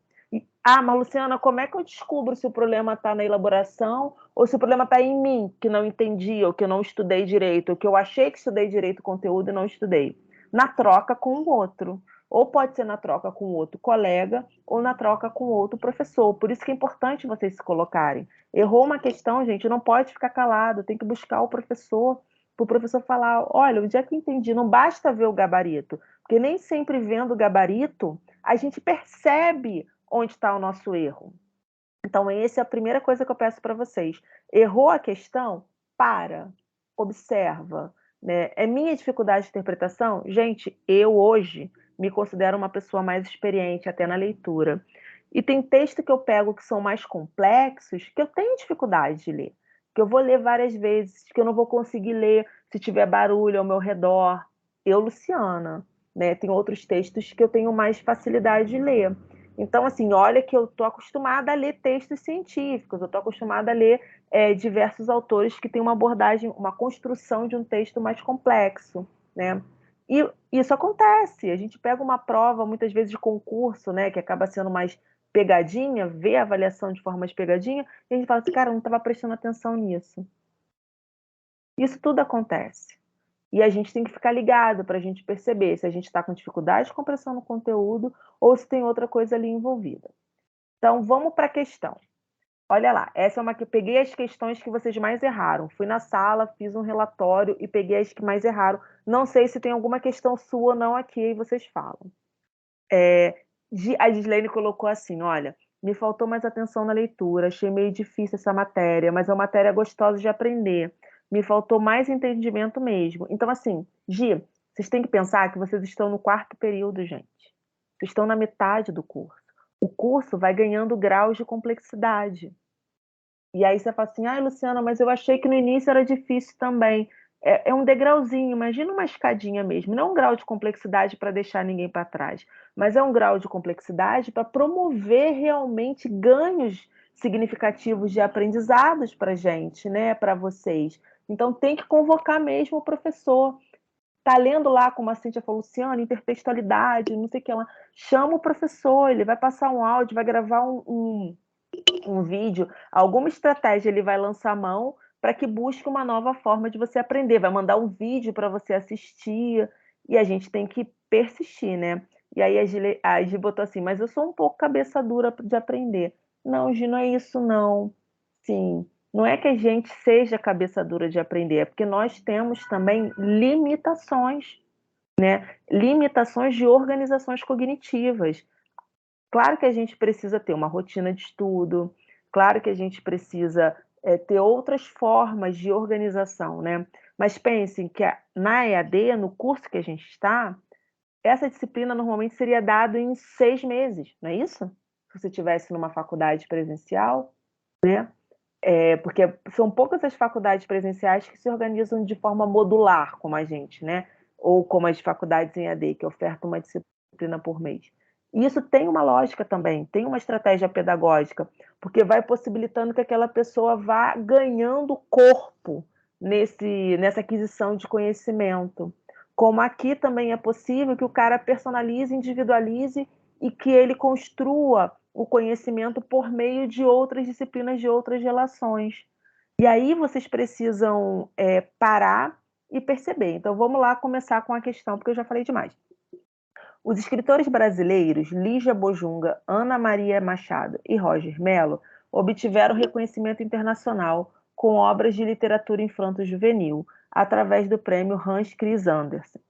Mas Luciana, como é que eu descubro se o problema está na elaboração ou se o problema está em mim, que não entendi, ou que eu não estudei direito, ou que eu achei que estudei direito o conteúdo e não estudei? Na troca com o outro. Ou pode ser na troca com outro colega, ou na troca com outro professor. Por isso que é importante vocês se colocarem. Errou uma questão, gente, não pode ficar calado, tem que buscar o professor, para o professor falar, olha, onde é que eu entendi? Não basta ver o gabarito, porque nem sempre vendo o gabarito, a gente percebe onde está o nosso erro. Então, essa é a primeira coisa que eu peço para vocês. Errou a questão? Para, observa. Né? É minha dificuldade de interpretação? Gente, eu hoje me considero uma pessoa mais experiente até na leitura. E tem texto que eu pego que são mais complexos, que eu tenho dificuldade de ler. Que eu vou ler várias vezes, que eu não vou conseguir ler se tiver barulho ao meu redor. Eu, Luciana, né? Tem outros textos que eu tenho mais facilidade de ler. Então, assim, olha que eu estou acostumada a ler textos científicos, eu estou acostumada a ler diversos autores que têm uma abordagem, uma construção de um texto mais complexo, né? E isso acontece, a gente pega uma prova, muitas vezes de concurso, né, que acaba sendo mais pegadinha, vê a avaliação de forma mais pegadinha, e a gente fala assim, cara, eu não estava prestando atenção nisso. Isso tudo acontece. E a gente tem que ficar ligado para a gente perceber se a gente está com dificuldade de compreensão no conteúdo ou se tem outra coisa ali envolvida. Então, vamos para a questão. Olha lá, essa é uma que eu peguei as questões que vocês mais erraram. Fui na sala, fiz um relatório e peguei as que mais erraram. Não sei se tem alguma questão sua ou não aqui, e vocês falam. A Gislaine colocou assim, olha, me faltou mais atenção na leitura, achei meio difícil essa matéria, mas é uma matéria gostosa de aprender. Me faltou mais entendimento mesmo. Então, assim, Gi, vocês têm que pensar que vocês estão no 4º período, gente. Vocês estão na metade do curso. O curso vai ganhando graus de complexidade. E aí você fala assim, Luciana, mas eu achei que no início era difícil também. É um degrauzinho, imagina uma escadinha mesmo. Não é um grau de complexidade para deixar ninguém para trás, mas é um grau de complexidade para promover realmente ganhos significativos de aprendizados para a gente, né, para vocês. Então tem que convocar mesmo o professor. Tá lendo lá, como a Cíntia falou, Luciana, intertextualidade, não sei o que lá. Chama o professor, ele vai passar um áudio, vai gravar um vídeo, alguma estratégia ele vai lançar a mão para que busque uma nova forma de você aprender, vai mandar um vídeo para você assistir, e a gente tem que persistir, né? E aí a Gi botou assim, mas eu sou um pouco cabeça dura de aprender. Não, Gi, não é isso não. Sim, não é que a gente seja cabeça dura de aprender, é porque nós temos também limitações, né? Limitações de organizações cognitivas. Claro que a gente precisa ter uma rotina de estudo, claro que a gente precisa ter outras formas de organização, né? Mas pensem que na EAD, no curso que a gente está, essa disciplina normalmente seria dada em 6 meses, não é isso? Se você estivesse numa faculdade presencial, né? Porque são poucas as faculdades presenciais que se organizam de forma modular, como a gente, né? Ou como as faculdades em EAD, que ofertam uma disciplina por mês. E isso tem uma lógica também, tem uma estratégia pedagógica, porque vai possibilitando que aquela pessoa vá ganhando corpo nessa aquisição de conhecimento. Como aqui também é possível que o cara personalize, individualize e que ele construa o conhecimento por meio de outras disciplinas, de outras relações. E aí vocês precisam parar e perceber. Então vamos lá começar com a questão, porque eu já falei demais. Os escritores brasileiros Lígia Bojunga, Ana Maria Machado e Roger Mello obtiveram reconhecimento internacional com obras de literatura infanto-juvenil através do prêmio Hans Chris Andersen,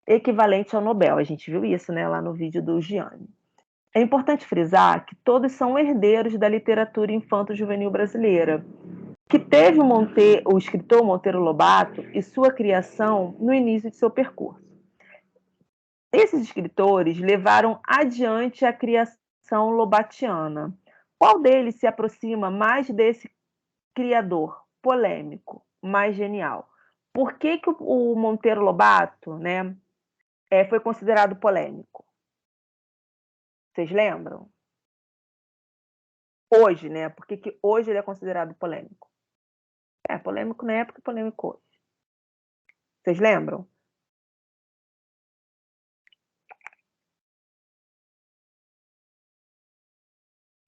equivalente ao Nobel. A gente viu isso, né, lá no vídeo do Gianni. É importante frisar que todos são herdeiros da literatura infanto-juvenil brasileira, que teve o escritor Monteiro Lobato e sua criação no início de seu percurso. Esses escritores levaram adiante a criação lobatiana. Qual deles se aproxima mais desse criador polêmico, mais genial? Por que o Monteiro Lobato, né, foi considerado polêmico? Vocês lembram? Hoje, né? Por que hoje ele é considerado polêmico? É polêmico na época e polêmico hoje. Vocês lembram?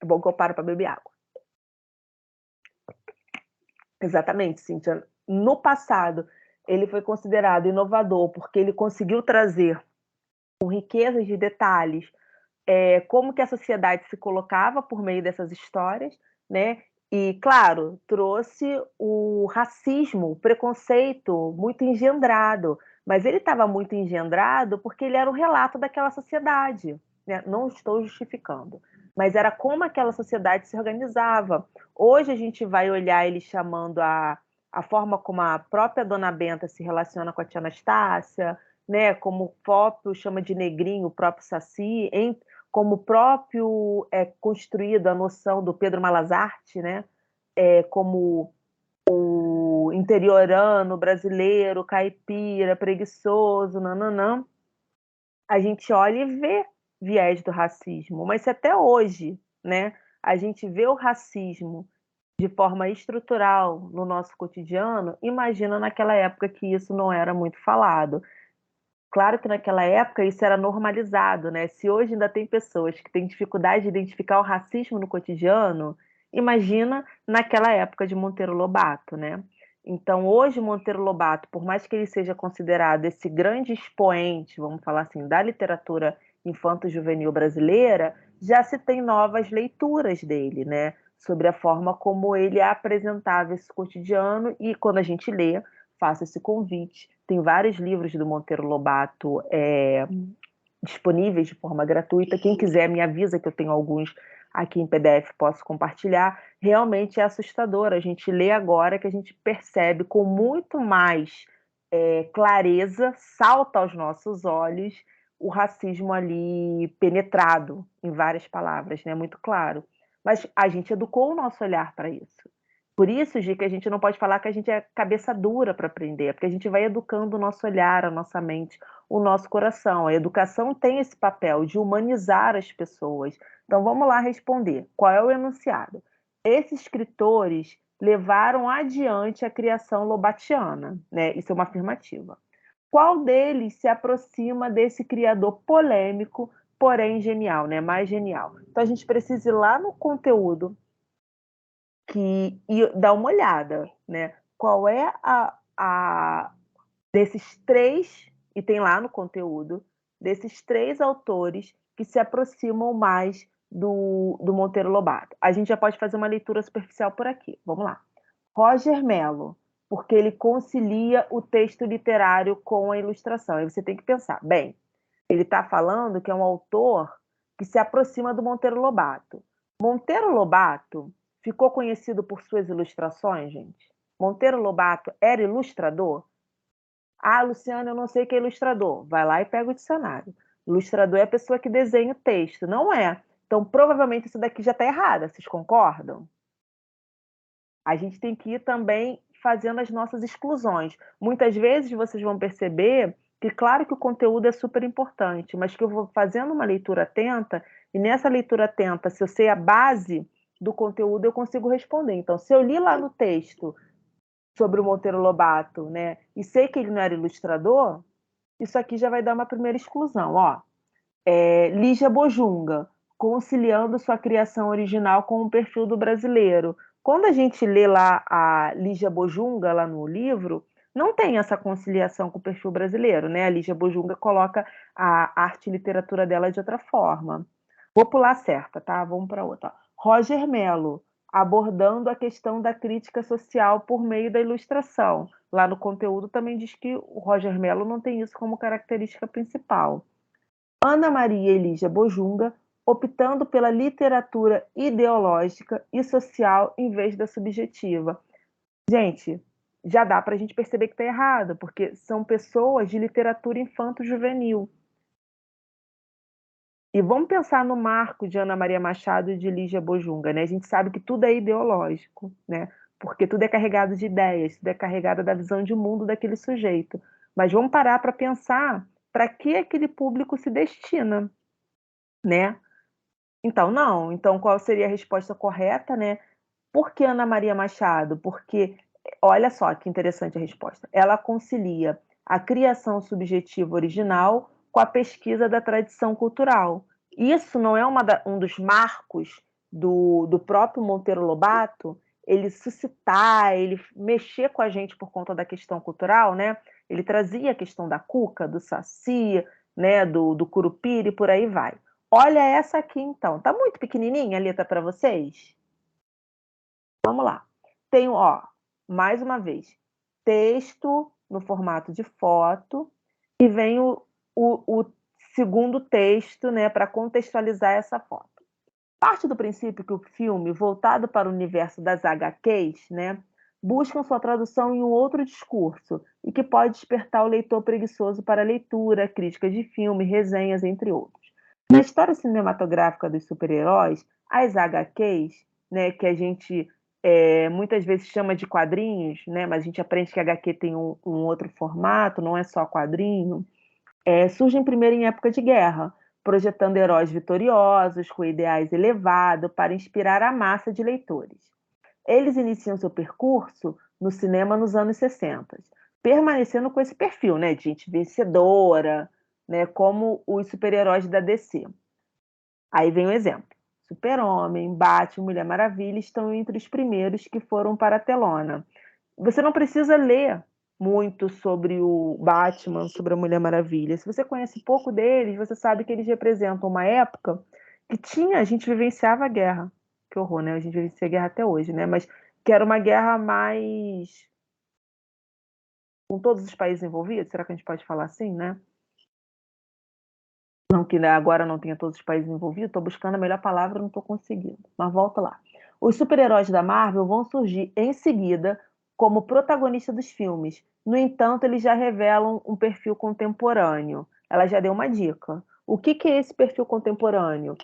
É bom que eu paro para beber água. Exatamente, Cíntia. No passado, ele foi considerado inovador porque ele conseguiu trazer com riqueza de detalhes como que a sociedade se colocava por meio dessas histórias, né? E, claro, trouxe o racismo, o preconceito muito engendrado, mas ele estava muito engendrado porque ele era o relato daquela sociedade, né? Não estou justificando, mas era como aquela sociedade se organizava. Hoje a gente vai olhar ele chamando a forma como a própria Dona Benta se relaciona com a tia Anastácia, né? Como o próprio chama de negrinho, o próprio Saci, como o próprio construído a noção do Pedro Malazarte, né? Como o interiorano, brasileiro, caipira, preguiçoso, nananã. A gente olha e vê viés do racismo, mas se até hoje, né, a gente vê o racismo de forma estrutural no nosso cotidiano, imagina naquela época que isso não era muito falado. Claro que naquela época isso era normalizado, né? Se hoje ainda tem pessoas que têm dificuldade de identificar o racismo no cotidiano, imagina naquela época de Monteiro Lobato, né? Então, hoje, Monteiro Lobato, por mais que ele seja considerado esse grande expoente, vamos falar assim, da literatura infanto-juvenil brasileira, já se tem novas leituras dele, né? Sobre a forma como ele apresentava esse cotidiano, e quando a gente lê, faço esse convite. Tem vários livros do Monteiro Lobato disponíveis de forma gratuita. Quem quiser me avisa que eu tenho alguns aqui em PDF, posso compartilhar. Realmente é assustador. A gente lê agora que a gente percebe com muito mais clareza, salta aos nossos olhos o racismo ali penetrado em várias palavras, né? Muito claro. Mas a gente educou o nosso olhar para isso. Por isso, Gi, que a gente não pode falar que a gente é cabeça dura para aprender, porque a gente vai educando o nosso olhar, a nossa mente, o nosso coração. A educação tem esse papel de humanizar as pessoas. Então, vamos lá responder. Qual é o enunciado? Esses escritores levaram adiante a criação lobatiana, né? Isso é uma afirmativa. Qual deles se aproxima desse criador polêmico, porém genial, né? Mais genial. Então, a gente precisa ir lá no conteúdo e dar uma olhada, né? Qual é desses três, e tem lá no conteúdo, desses três autores que se aproximam mais do Monteiro Lobato. A gente já pode fazer uma leitura superficial por aqui. Vamos lá. Roger Mello, porque ele concilia o texto literário com a ilustração. Aí você tem que pensar, bem, ele está falando que é um autor que se aproxima do Monteiro Lobato. Monteiro Lobato ficou conhecido por suas ilustrações, gente? Monteiro Lobato era ilustrador? Ah, Luciana, eu não sei o que é ilustrador. Vai lá e pega o dicionário. Ilustrador é a pessoa que desenha o texto, não é? Então, provavelmente isso daqui já está errado. Vocês concordam? A gente tem que ir também fazendo as nossas exclusões. Muitas vezes vocês vão perceber que, claro que o conteúdo é super importante, mas que eu vou fazendo uma leitura atenta, e nessa leitura atenta, se eu sei a base do conteúdo, eu consigo responder. Então, se eu li lá no texto sobre o Monteiro Lobato, né, e sei que ele não era ilustrador, isso aqui já vai dar uma primeira exclusão. Ó, Lígia Bojunga, conciliando sua criação original com o perfil do brasileiro. Quando a gente lê lá a Lígia Bojunga, lá no livro, não tem essa conciliação com o perfil brasileiro, né? A Lígia Bojunga coloca a arte e literatura dela de outra forma. Vou pular certa, tá? Vamos para outra. Roger Mello, abordando a questão da crítica social por meio da ilustração. Lá no conteúdo também diz que o Roger Mello não tem isso como característica principal. Ana Maria Elígia Bojunga, optando pela literatura ideológica e social em vez da subjetiva. Gente, já dá para a gente perceber que está errado, porque são pessoas de literatura infanto-juvenil. E vamos pensar no marco de Ana Maria Machado e de Lígia Bojunga, né? A gente sabe que tudo é ideológico, né? Porque tudo é carregado de ideias, tudo é carregado da visão de mundo daquele sujeito. Mas vamos parar para pensar para que aquele público se destina, né? Então, não. Então, qual seria a resposta correta, né? Por que Ana Maria Machado? Porque, olha só que interessante a resposta. Ela concilia a criação subjetiva original com a pesquisa da tradição cultural. Isso não é um dos marcos do próprio Monteiro Lobato? Ele suscitar, ele mexer com a gente por conta da questão cultural, né? Ele trazia a questão da cuca, do saci, né? do curupira e por aí vai. Olha essa aqui, então. Tá muito pequenininha a letra para vocês? Vamos lá. Tenho, ó, mais uma vez, texto no formato de foto e vem o segundo texto, né, para contextualizar essa foto. Parte do princípio que o filme, voltado para o universo das HQs, né, buscam sua tradução em um outro discurso e que pode despertar o leitor preguiçoso para leitura, críticas de filme, resenhas, entre outros. Na história cinematográfica dos super-heróis, as HQs, né, que a gente muitas vezes chama de quadrinhos, né, mas a gente aprende que a HQ tem um outro formato, não é só quadrinho, surgem primeiro em época de guerra, projetando heróis vitoriosos, com ideais elevados, para inspirar a massa de leitores. Eles iniciam seu percurso no cinema nos anos 60, permanecendo com esse perfil, né, de gente vencedora, né, como os super-heróis da DC. Aí vem um exemplo. Super-Homem, Batman, Mulher Maravilha estão entre os primeiros que foram para a telona. Você não precisa ler muito sobre o Batman, sobre a Mulher Maravilha. Se você conhece pouco deles, você sabe que eles representam uma época que a gente vivenciava a guerra. Que horror, né? A gente vivencia a guerra até hoje, né? Mas que era uma guerra mais com todos os países envolvidos, será que a gente pode falar assim, né? Não que agora não tenha todos os países envolvidos, estou buscando a melhor palavra, não estou conseguindo. Mas volta lá. Os super-heróis da Marvel vão surgir em seguida como protagonista dos filmes. No entanto, eles já revelam um perfil contemporâneo. Ela já deu uma dica. O que é esse perfil contemporâneo?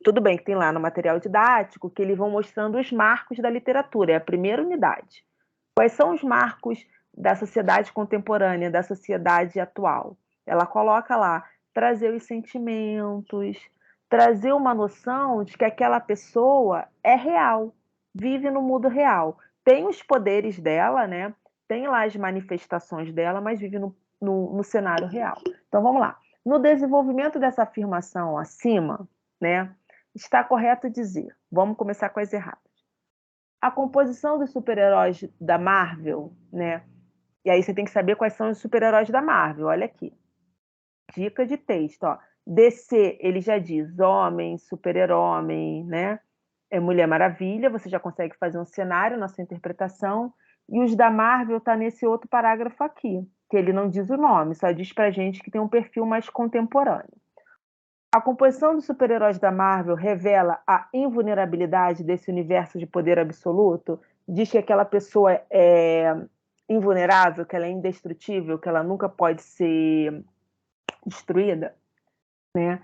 Tudo bem que tem lá no material didático que eles vão mostrando os marcos da literatura, é a primeira unidade. Quais são os marcos da sociedade contemporânea, da sociedade atual? Ela coloca lá trazer os sentimentos, trazer uma noção de que aquela pessoa é real, vive no mundo real. Tem os poderes dela, né? Tem lá as manifestações dela, mas vive no cenário real. Então vamos lá. No desenvolvimento dessa afirmação acima, né, está correto dizer, vamos começar com as erradas. A composição dos super-heróis da Marvel, né? E aí você tem que saber quais são os super-heróis da Marvel. Olha aqui. Dica de texto, ó. DC, ele já diz homem, super-homem, né? É Mulher Maravilha, você já consegue fazer um cenário na sua interpretação. E os da Marvel tá nesse outro parágrafo aqui, que ele não diz o nome, só diz pra gente que tem um perfil mais contemporâneo. A composição dos super-heróis da Marvel revela a invulnerabilidade desse universo de poder absoluto? Diz que aquela pessoa é invulnerável, que ela é indestrutível, que ela nunca pode ser destruída, né?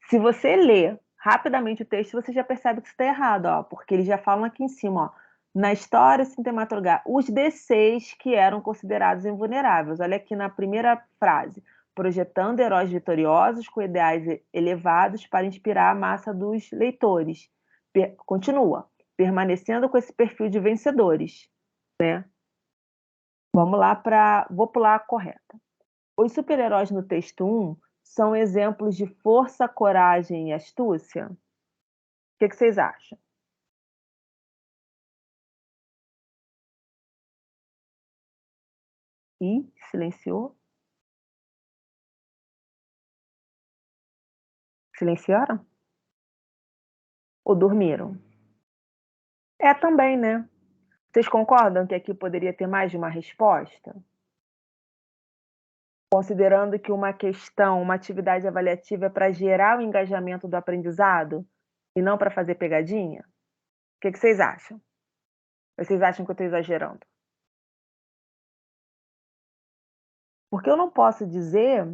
Se você lê rapidamente o texto, você já percebe que isso está errado, ó, porque eles já falam aqui em cima, ó, na história cinematográfica, os D6 que eram considerados invulneráveis. Olha aqui na primeira frase, projetando heróis vitoriosos com ideais elevados para inspirar a massa dos leitores. Continua, permanecendo com esse perfil de vencedores, né? Vamos lá vou pular a correta. Os super-heróis no texto 1 são exemplos de força, coragem e astúcia? O que vocês acham? Ih, silenciou? Silenciaram? Ou dormiram? É também, né? Vocês concordam que aqui poderia ter mais de uma resposta? Considerando que uma questão, uma atividade avaliativa é para gerar o engajamento do aprendizado e não para fazer pegadinha? O que vocês acham? Vocês acham que eu estou exagerando? Porque eu não posso dizer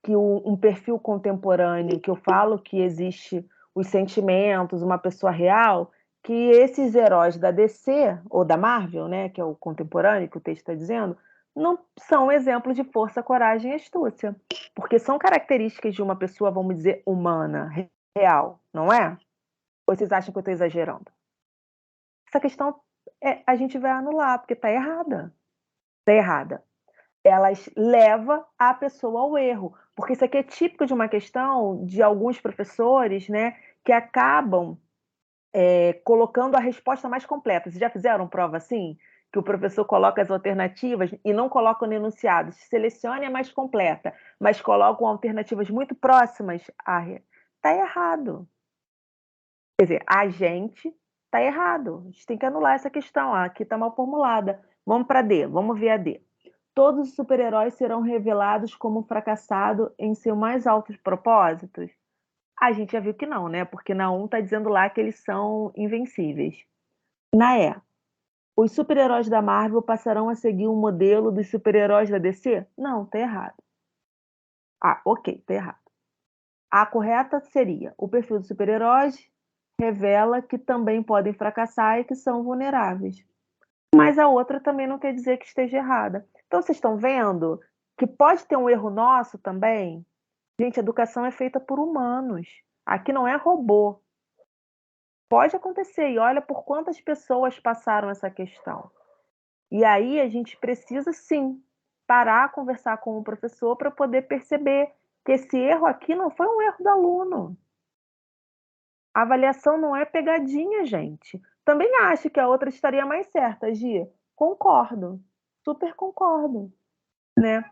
que um perfil contemporâneo, que eu falo que existe os sentimentos, uma pessoa real, que esses heróis da DC ou da Marvel, né, que é o contemporâneo que o texto está dizendo, não são exemplos de força, coragem e astúcia, porque são características de uma pessoa, vamos dizer, humana, real, não é? Ou vocês acham que eu estou exagerando? Essa questão a gente vai anular, porque está errada. Está errada. Elas levam a pessoa ao erro, porque isso aqui é típico de uma questão de alguns professores, né, que acabam colocando a resposta mais completa. Vocês já fizeram prova assim? Que o professor coloca as alternativas e não coloca o enunciado. Selecione a mais completa, mas colocam alternativas muito próximas. Está errado. Quer dizer, a gente está errado. A gente tem que anular essa questão. Aqui está mal formulada. Vamos para D, vamos ver a D. Todos os super-heróis serão revelados como fracassado em seus mais altos propósitos? A gente já viu que não, né? Porque na 1 está dizendo lá que eles são invencíveis. Na E, os super-heróis da Marvel passarão a seguir o modelo dos super-heróis da DC? Não, tá errado. Ok, tá errado. A correta seria: o perfil dos super-heróis revela que também podem fracassar e que são vulneráveis. Mas a outra também não quer dizer que esteja errada. Então, vocês estão vendo que pode ter um erro nosso também? Gente, educação é feita por humanos. Aqui não é robô. Pode acontecer, e olha por quantas pessoas passaram essa questão. E aí a gente precisa, sim, parar, conversar com o professor para poder perceber que esse erro aqui não foi um erro do aluno. A avaliação não é pegadinha, gente. Também acho que a outra estaria mais certa, Gi. Concordo, super concordo, né?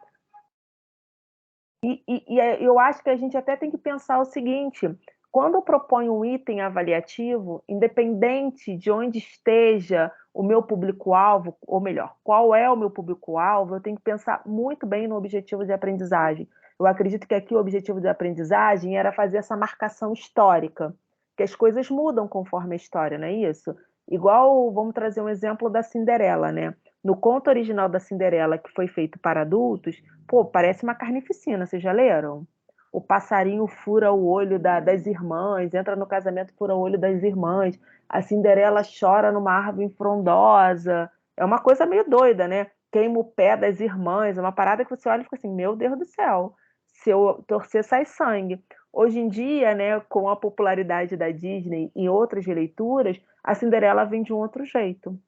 Eu acho que a gente até tem que pensar o seguinte: quando eu proponho um item avaliativo, independente de onde esteja o meu público-alvo, ou melhor, qual é o meu público-alvo, eu tenho que pensar muito bem no objetivo de aprendizagem. Eu acredito que aqui o objetivo de aprendizagem era fazer essa marcação histórica, que as coisas mudam conforme a história, não é isso? Igual, vamos trazer um exemplo da Cinderela, né? No conto original da Cinderela, que foi feito para adultos, pô, parece uma carnificina, vocês já leram? O passarinho fura o olho das irmãs, entra no casamento, fura o olho das irmãs. A Cinderela chora numa árvore frondosa. É uma coisa meio doida, né? Queima o pé das irmãs. É uma parada que você olha e fica assim, meu Deus do céu. Se eu torcer, sai sangue. Hoje em dia, né, com a popularidade da Disney e outras releituras, a Cinderela vem de um outro jeito.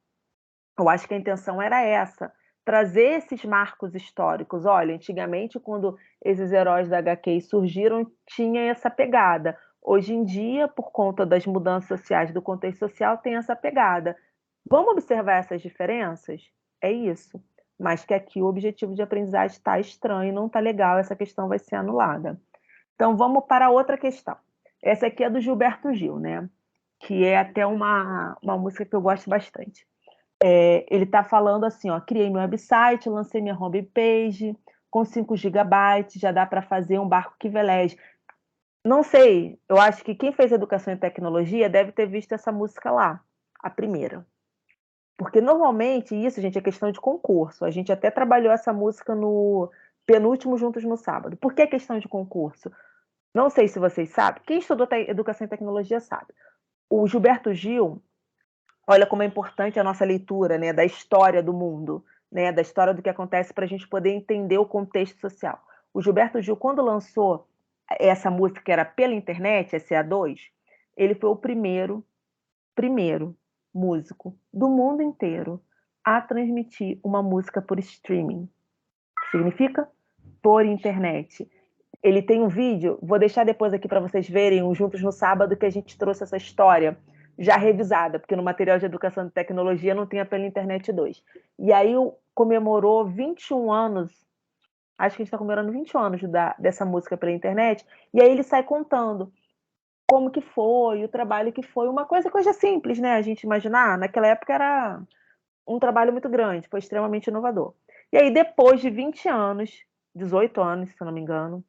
Eu acho que a intenção era essa, trazer esses marcos históricos. Olha, antigamente, quando esses heróis da HQ surgiram, tinha essa pegada. Hoje em dia, por conta das mudanças sociais, do contexto social, tem essa pegada. Vamos observar essas diferenças? É isso. Mas que aqui o objetivo de aprendizagem está estranho, não está legal, essa questão vai ser anulada. Então, vamos para outra questão. Essa aqui é do Gilberto Gil, né? Que é até uma música que eu gosto bastante. Ele está falando assim, ó, criei meu website, lancei minha homepage, com 5 gigabytes, já dá para fazer um barco que veleje. Não sei, eu acho que quem fez educação em tecnologia deve ter visto essa música lá, a primeira. Porque normalmente isso, gente, é questão de concurso. A gente até trabalhou essa música no penúltimo Juntos no Sábado. Por que questão de concurso? Não sei se vocês sabem, quem estudou educação em tecnologia sabe. O Gilberto Gil, olha como é importante a nossa leitura, né, da história do mundo, né, da história do que acontece para a gente poder entender o contexto social. O Gilberto Gil, quando lançou essa música que era pela internet, a CA2, ele foi o primeiro músico do mundo inteiro a transmitir uma música por streaming. Significa por internet. Ele tem um vídeo, vou deixar depois aqui para vocês verem, o Juntos no Sábado, que a gente trouxe essa história já revisada, porque no material de educação e tecnologia não tem a pela internet 2. E aí comemorou 21 anos, acho que a gente está comemorando 21 anos dessa música pela internet, e aí ele sai contando como que foi, o trabalho que foi, uma coisa simples, né? A gente imaginar, naquela época era um trabalho muito grande, foi extremamente inovador. E aí, depois de 20 anos, 18 anos, se eu não me engano,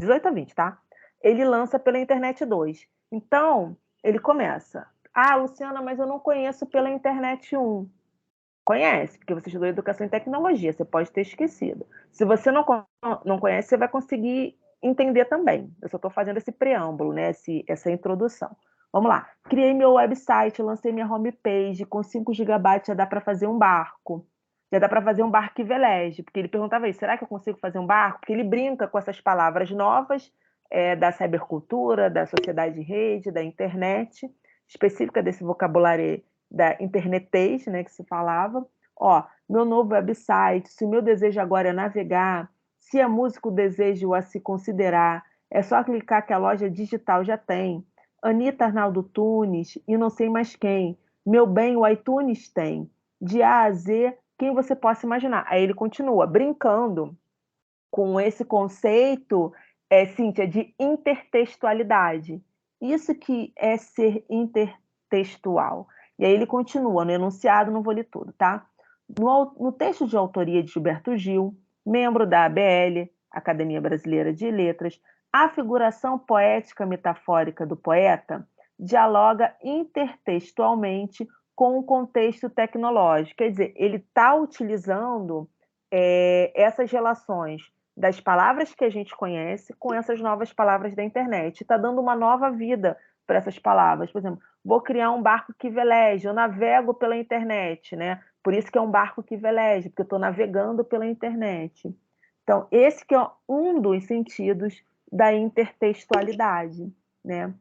18 a 20, tá? Ele lança pela internet 2. Então, ele começa. Ah, Luciana, mas eu não conheço pela internet 1. Conhece, porque você estudou educação e tecnologia, você pode ter esquecido. Se você não conhece, você vai conseguir entender também. Eu só estou fazendo esse preâmbulo, né? Essa introdução. Vamos lá. Criei meu website, lancei minha homepage, com 5 gigabytes já dá para fazer um barco. Já dá para fazer um barco que veleje, porque ele perguntava aí, será que eu consigo fazer um barco? Porque ele brinca com essas palavras novas da cybercultura, da sociedade de rede, da internet, específica desse vocabulário da internetês, né, que se falava. Ó, meu novo website, se o meu desejo agora é navegar, se é músico desejo a se considerar, é só clicar que a loja digital já tem. Anitta Arnaldo Tunes e não sei mais quem. Meu bem, o iTunes tem. De A a Z, quem você possa imaginar. Aí ele continua brincando com esse conceito, Cíntia, de intertextualidade. Isso que é ser intertextual. E aí ele continua no enunciado, não vou ler tudo, tá? No texto de autoria de Gilberto Gil, membro da ABL, Academia Brasileira de Letras, a figuração poética metafórica do poeta dialoga intertextualmente com o contexto tecnológico. Quer dizer, ele está utilizando essas relações das palavras que a gente conhece com essas novas palavras da internet. Está dando uma nova vida para essas palavras. Por exemplo, vou criar um barco que veleje, eu navego pela internet, né? Por isso que é um barco que veleje, porque eu estou navegando pela internet. Então, esse que é um dos sentidos da intertextualidade, né?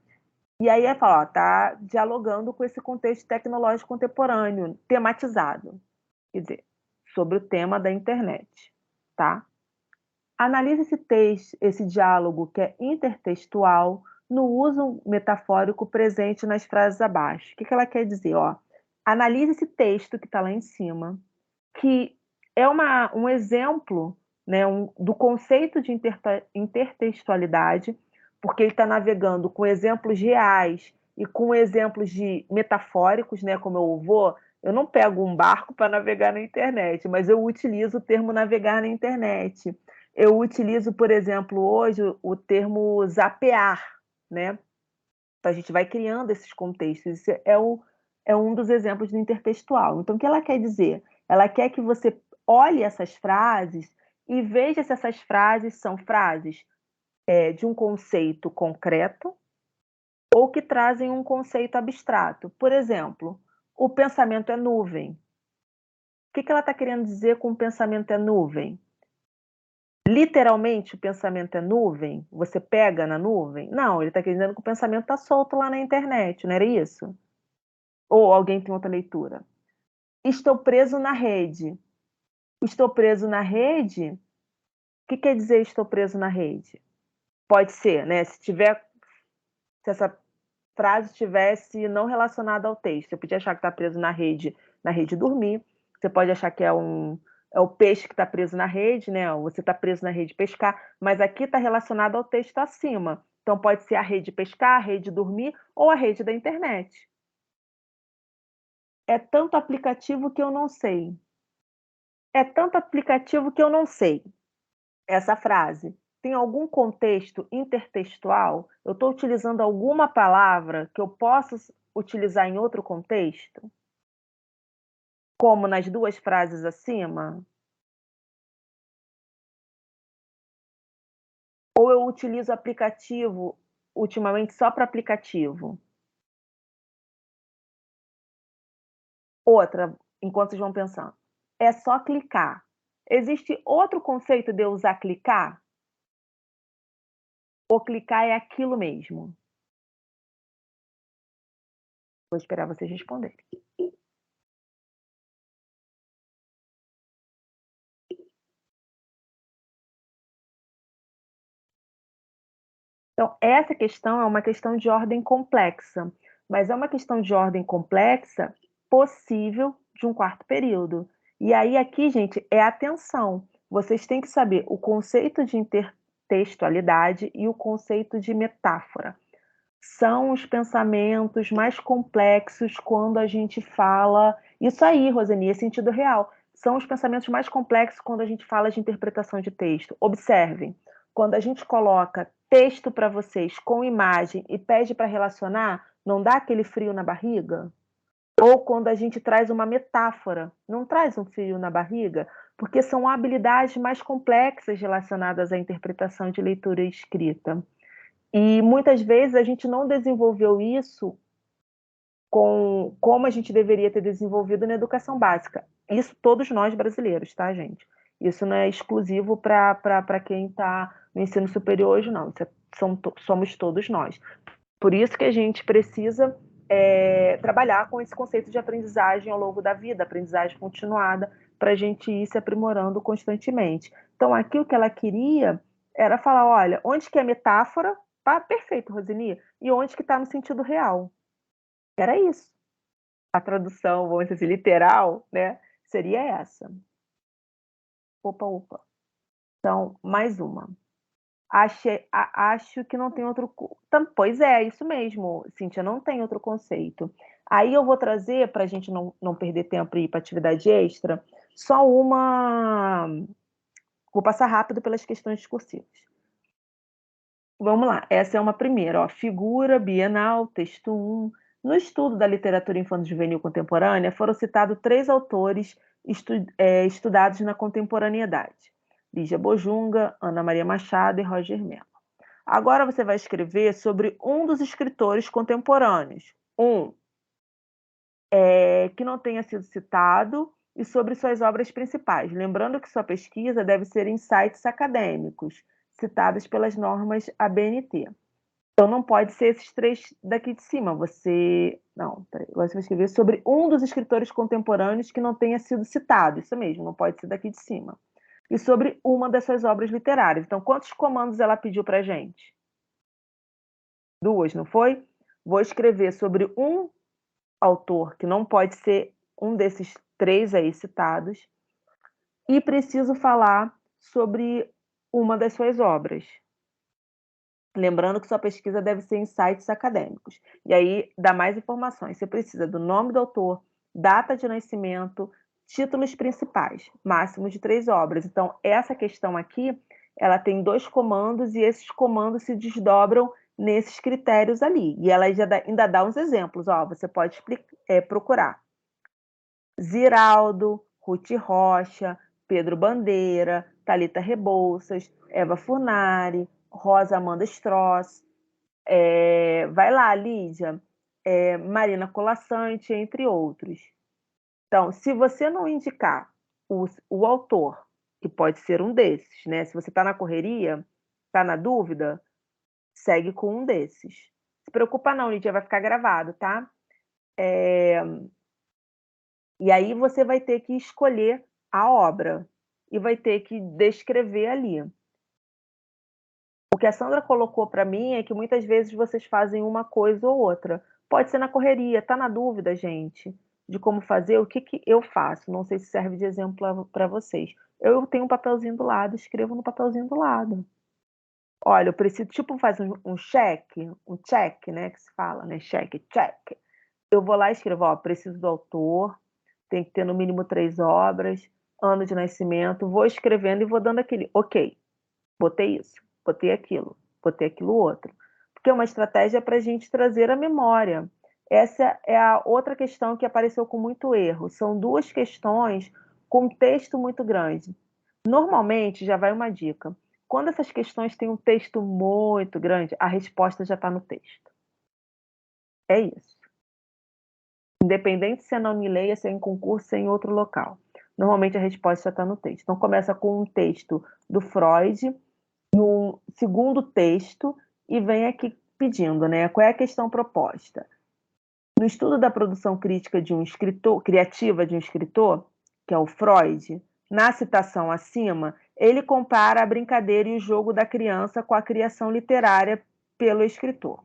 E aí fala, tá dialogando com esse contexto tecnológico contemporâneo, tematizado, quer dizer, sobre o tema da internet, tá? Analise esse texto, esse diálogo que é intertextual no uso metafórico presente nas frases abaixo. O que ela quer dizer? Ó, analise esse texto que está lá em cima, que é um exemplo, né, do conceito de intertextualidade, porque ele está navegando com exemplos reais e com exemplos metafóricos, né, como eu não pego um barco para navegar na internet, mas eu utilizo o termo navegar na internet. Eu utilizo, por exemplo, hoje o termo zapear, né? Então, a gente vai criando esses contextos. Isso é um dos exemplos do intertextual. Então, o que ela quer dizer? Ela quer que você olhe essas frases e veja se essas frases são frases de um conceito concreto ou que trazem um conceito abstrato. Por exemplo, o pensamento é nuvem. O que ela está querendo dizer com o pensamento é nuvem? Literalmente, o pensamento é nuvem? Você pega na nuvem? Não, ele está dizendo que o pensamento está solto lá na internet, não era isso? Ou alguém tem outra leitura? Estou preso na rede. Estou preso na rede? O que quer dizer estou preso na rede? Pode ser, né? Se essa frase estivesse não relacionada ao texto, você podia achar que está preso na rede dormir. Você pode achar que é o peixe que está preso na rede, né? Ou você está preso na rede pescar, mas aqui está relacionado ao texto acima. Então pode ser a rede pescar, a rede dormir ou a rede da internet. É tanto aplicativo que eu não sei. É tanto aplicativo que eu não sei. Essa frase tem algum contexto intertextual? Eu estou utilizando alguma palavra que eu possa utilizar em outro contexto? Como nas duas frases acima? Ou eu utilizo aplicativo ultimamente só para aplicativo? Outra, enquanto vocês vão pensando, é só clicar. Existe outro conceito de eu usar clicar? Ou clicar é aquilo mesmo? Vou esperar vocês responderem. Então, essa questão é uma questão de ordem complexa, mas é uma questão de ordem complexa possível de um quarto período. E aí, aqui, gente, é atenção. Vocês têm que saber o conceito de intertextualidade e o conceito de metáfora. São os pensamentos mais complexos quando a gente fala. Isso aí, Roseni, é sentido real. São os pensamentos mais complexos quando a gente fala de interpretação de texto. Observem, quando a gente coloca texto para vocês com imagem e pede para relacionar, não dá aquele frio na barriga? Ou quando a gente traz uma metáfora, não traz um frio na barriga? Porque são habilidades mais complexas relacionadas à interpretação de leitura e escrita. E muitas vezes a gente não desenvolveu isso como a gente deveria ter desenvolvido na educação básica. Isso todos nós brasileiros, tá, gente? Isso não é exclusivo para quem está no ensino superior hoje, não. Somos todos nós. Por isso que a gente precisa trabalhar com esse conceito de aprendizagem ao longo da vida, aprendizagem continuada, para a gente ir se aprimorando constantemente. Então, aqui o que ela queria era falar, olha, onde que é metáfora? Tá perfeito, Rosini. E onde que está no sentido real? Era isso. A tradução, vamos dizer assim, literal, né? Seria essa. Opa. Então, mais uma. Acho que não tem outro. Pois é, isso mesmo, Cíntia, não tem outro conceito. Aí eu vou trazer, para a gente não perder tempo e ir para atividade extra, só uma. Vou passar rápido pelas questões discursivas. Vamos lá, essa é uma primeira, ó, figura bienal, texto 1. No estudo da literatura infanto-juvenil contemporânea, foram citados 3 autores estudados na contemporaneidade: Lígia Bojunga, Ana Maria Machado e Roger Mello. Agora você vai escrever sobre um dos escritores contemporâneos, que não tenha sido citado e sobre suas obras principais. Lembrando que sua pesquisa deve ser em sites acadêmicos, citados pelas normas ABNT. Então, não pode ser esses 3 daqui de cima. Agora você vai escrever sobre um dos escritores contemporâneos que não tenha sido citado. Isso mesmo, não pode ser daqui de cima. E sobre uma das suas obras literárias. Então, quantos comandos ela pediu para a gente? 2, não foi? Vou escrever sobre um autor que não pode ser um desses 3 aí citados. E preciso falar sobre uma das suas obras. Lembrando que sua pesquisa deve ser em sites acadêmicos. E aí dá mais informações. Você precisa do nome do autor, data de nascimento, títulos principais, máximo de 3 obras. Então, essa questão aqui, ela tem 2 comandos e esses comandos se desdobram nesses critérios ali. E ela ainda dá uns exemplos. Ó, você pode procurar Ziraldo, Ruth Rocha, Pedro Bandeira, Thalita Rebouças, Eva Furnari, Rosa Amanda Stross, vai lá, Lídia, Marina Colaçante, entre outros. Então, se você não indicar o autor, que pode ser um desses, né? Se você está na correria, está na dúvida, segue com um desses. Se preocupa não, Lídia, vai ficar gravado, tá? E aí você vai ter que escolher a obra e vai ter que descrever ali. O que a Sandra colocou para mim é que muitas vezes vocês fazem uma coisa ou outra. Pode ser na correria, tá na dúvida, gente, de como fazer, o que eu faço. Não sei se serve de exemplo para vocês. Eu tenho um papelzinho do lado, escrevo no papelzinho do lado. Olha, eu preciso, tipo, faz um check, né, que se fala, né, check. Eu vou lá e escrevo, ó, preciso do autor, tem que ter no mínimo 3 obras, ano de nascimento, vou escrevendo e vou dando aquele, ok, botei isso, botei aquilo outro. Porque é uma estratégia para a gente trazer a memória. Essa é a outra questão que apareceu com muito erro. São 2 questões com texto muito grande. Normalmente, já vai uma dica. Quando essas questões têm um texto muito grande, a resposta já está no texto. É isso. Independente se é na Unileia, se é em concurso, se é em outro local. Normalmente a resposta já está no texto. Então, começa com um texto do Freud, no segundo texto, e vem aqui pedindo, né? Qual é a questão proposta? No estudo da produção crítica de um escritor, criativa de um escritor, que é o Freud, na citação acima, ele compara a brincadeira e o jogo da criança com a criação literária pelo escritor.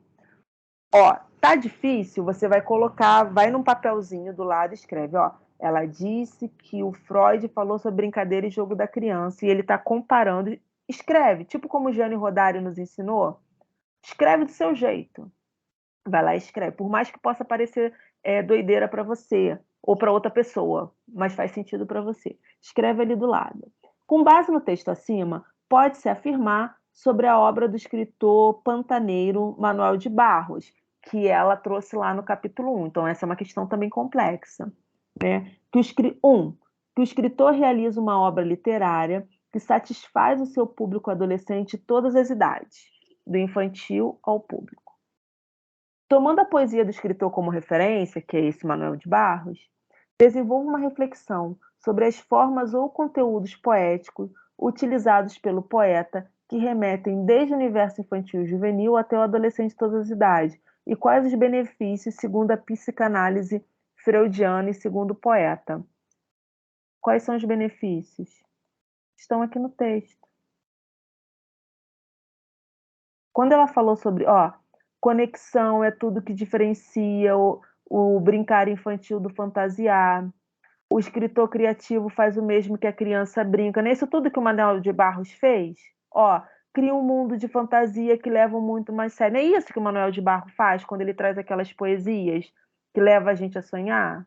Ó, tá difícil, você vai colocar, vai num papelzinho do lado e escreve, ó, ela disse que o Freud falou sobre brincadeira e jogo da criança, e ele está comparando, escreve, tipo como o Gianni Rodari nos ensinou, escreve do seu jeito. Vai lá e escreve, por mais que possa parecer doideira para você, ou para outra pessoa, mas faz sentido para você. Escreve ali do lado. Com base no texto acima, pode-se afirmar sobre a obra do escritor pantaneiro Manuel de Barros, que ela trouxe lá no capítulo 1. Então, essa é uma questão também complexa. Né? Que o escritor realiza uma obra literária que satisfaz o seu público adolescente de todas as idades, do infantil ao público. Tomando a poesia do escritor como referência, que é esse Manuel de Barros, desenvolva uma reflexão sobre as formas ou conteúdos poéticos utilizados pelo poeta que remetem desde o universo infantil e juvenil até o adolescente de todas as idades, e quais os benefícios, segundo a psicanálise freudiana e segundo o poeta. Quais são os benefícios? Estão aqui no texto. Quando ela falou sobre, conexão é tudo que diferencia o brincar infantil do fantasiar, o escritor criativo faz o mesmo que a criança brinca, não é isso tudo que o Manuel de Barros fez? Cria um mundo de fantasia que leva muito mais sério. Não é isso que o Manuel de Barros faz quando ele traz aquelas poesias que leva a gente a sonhar?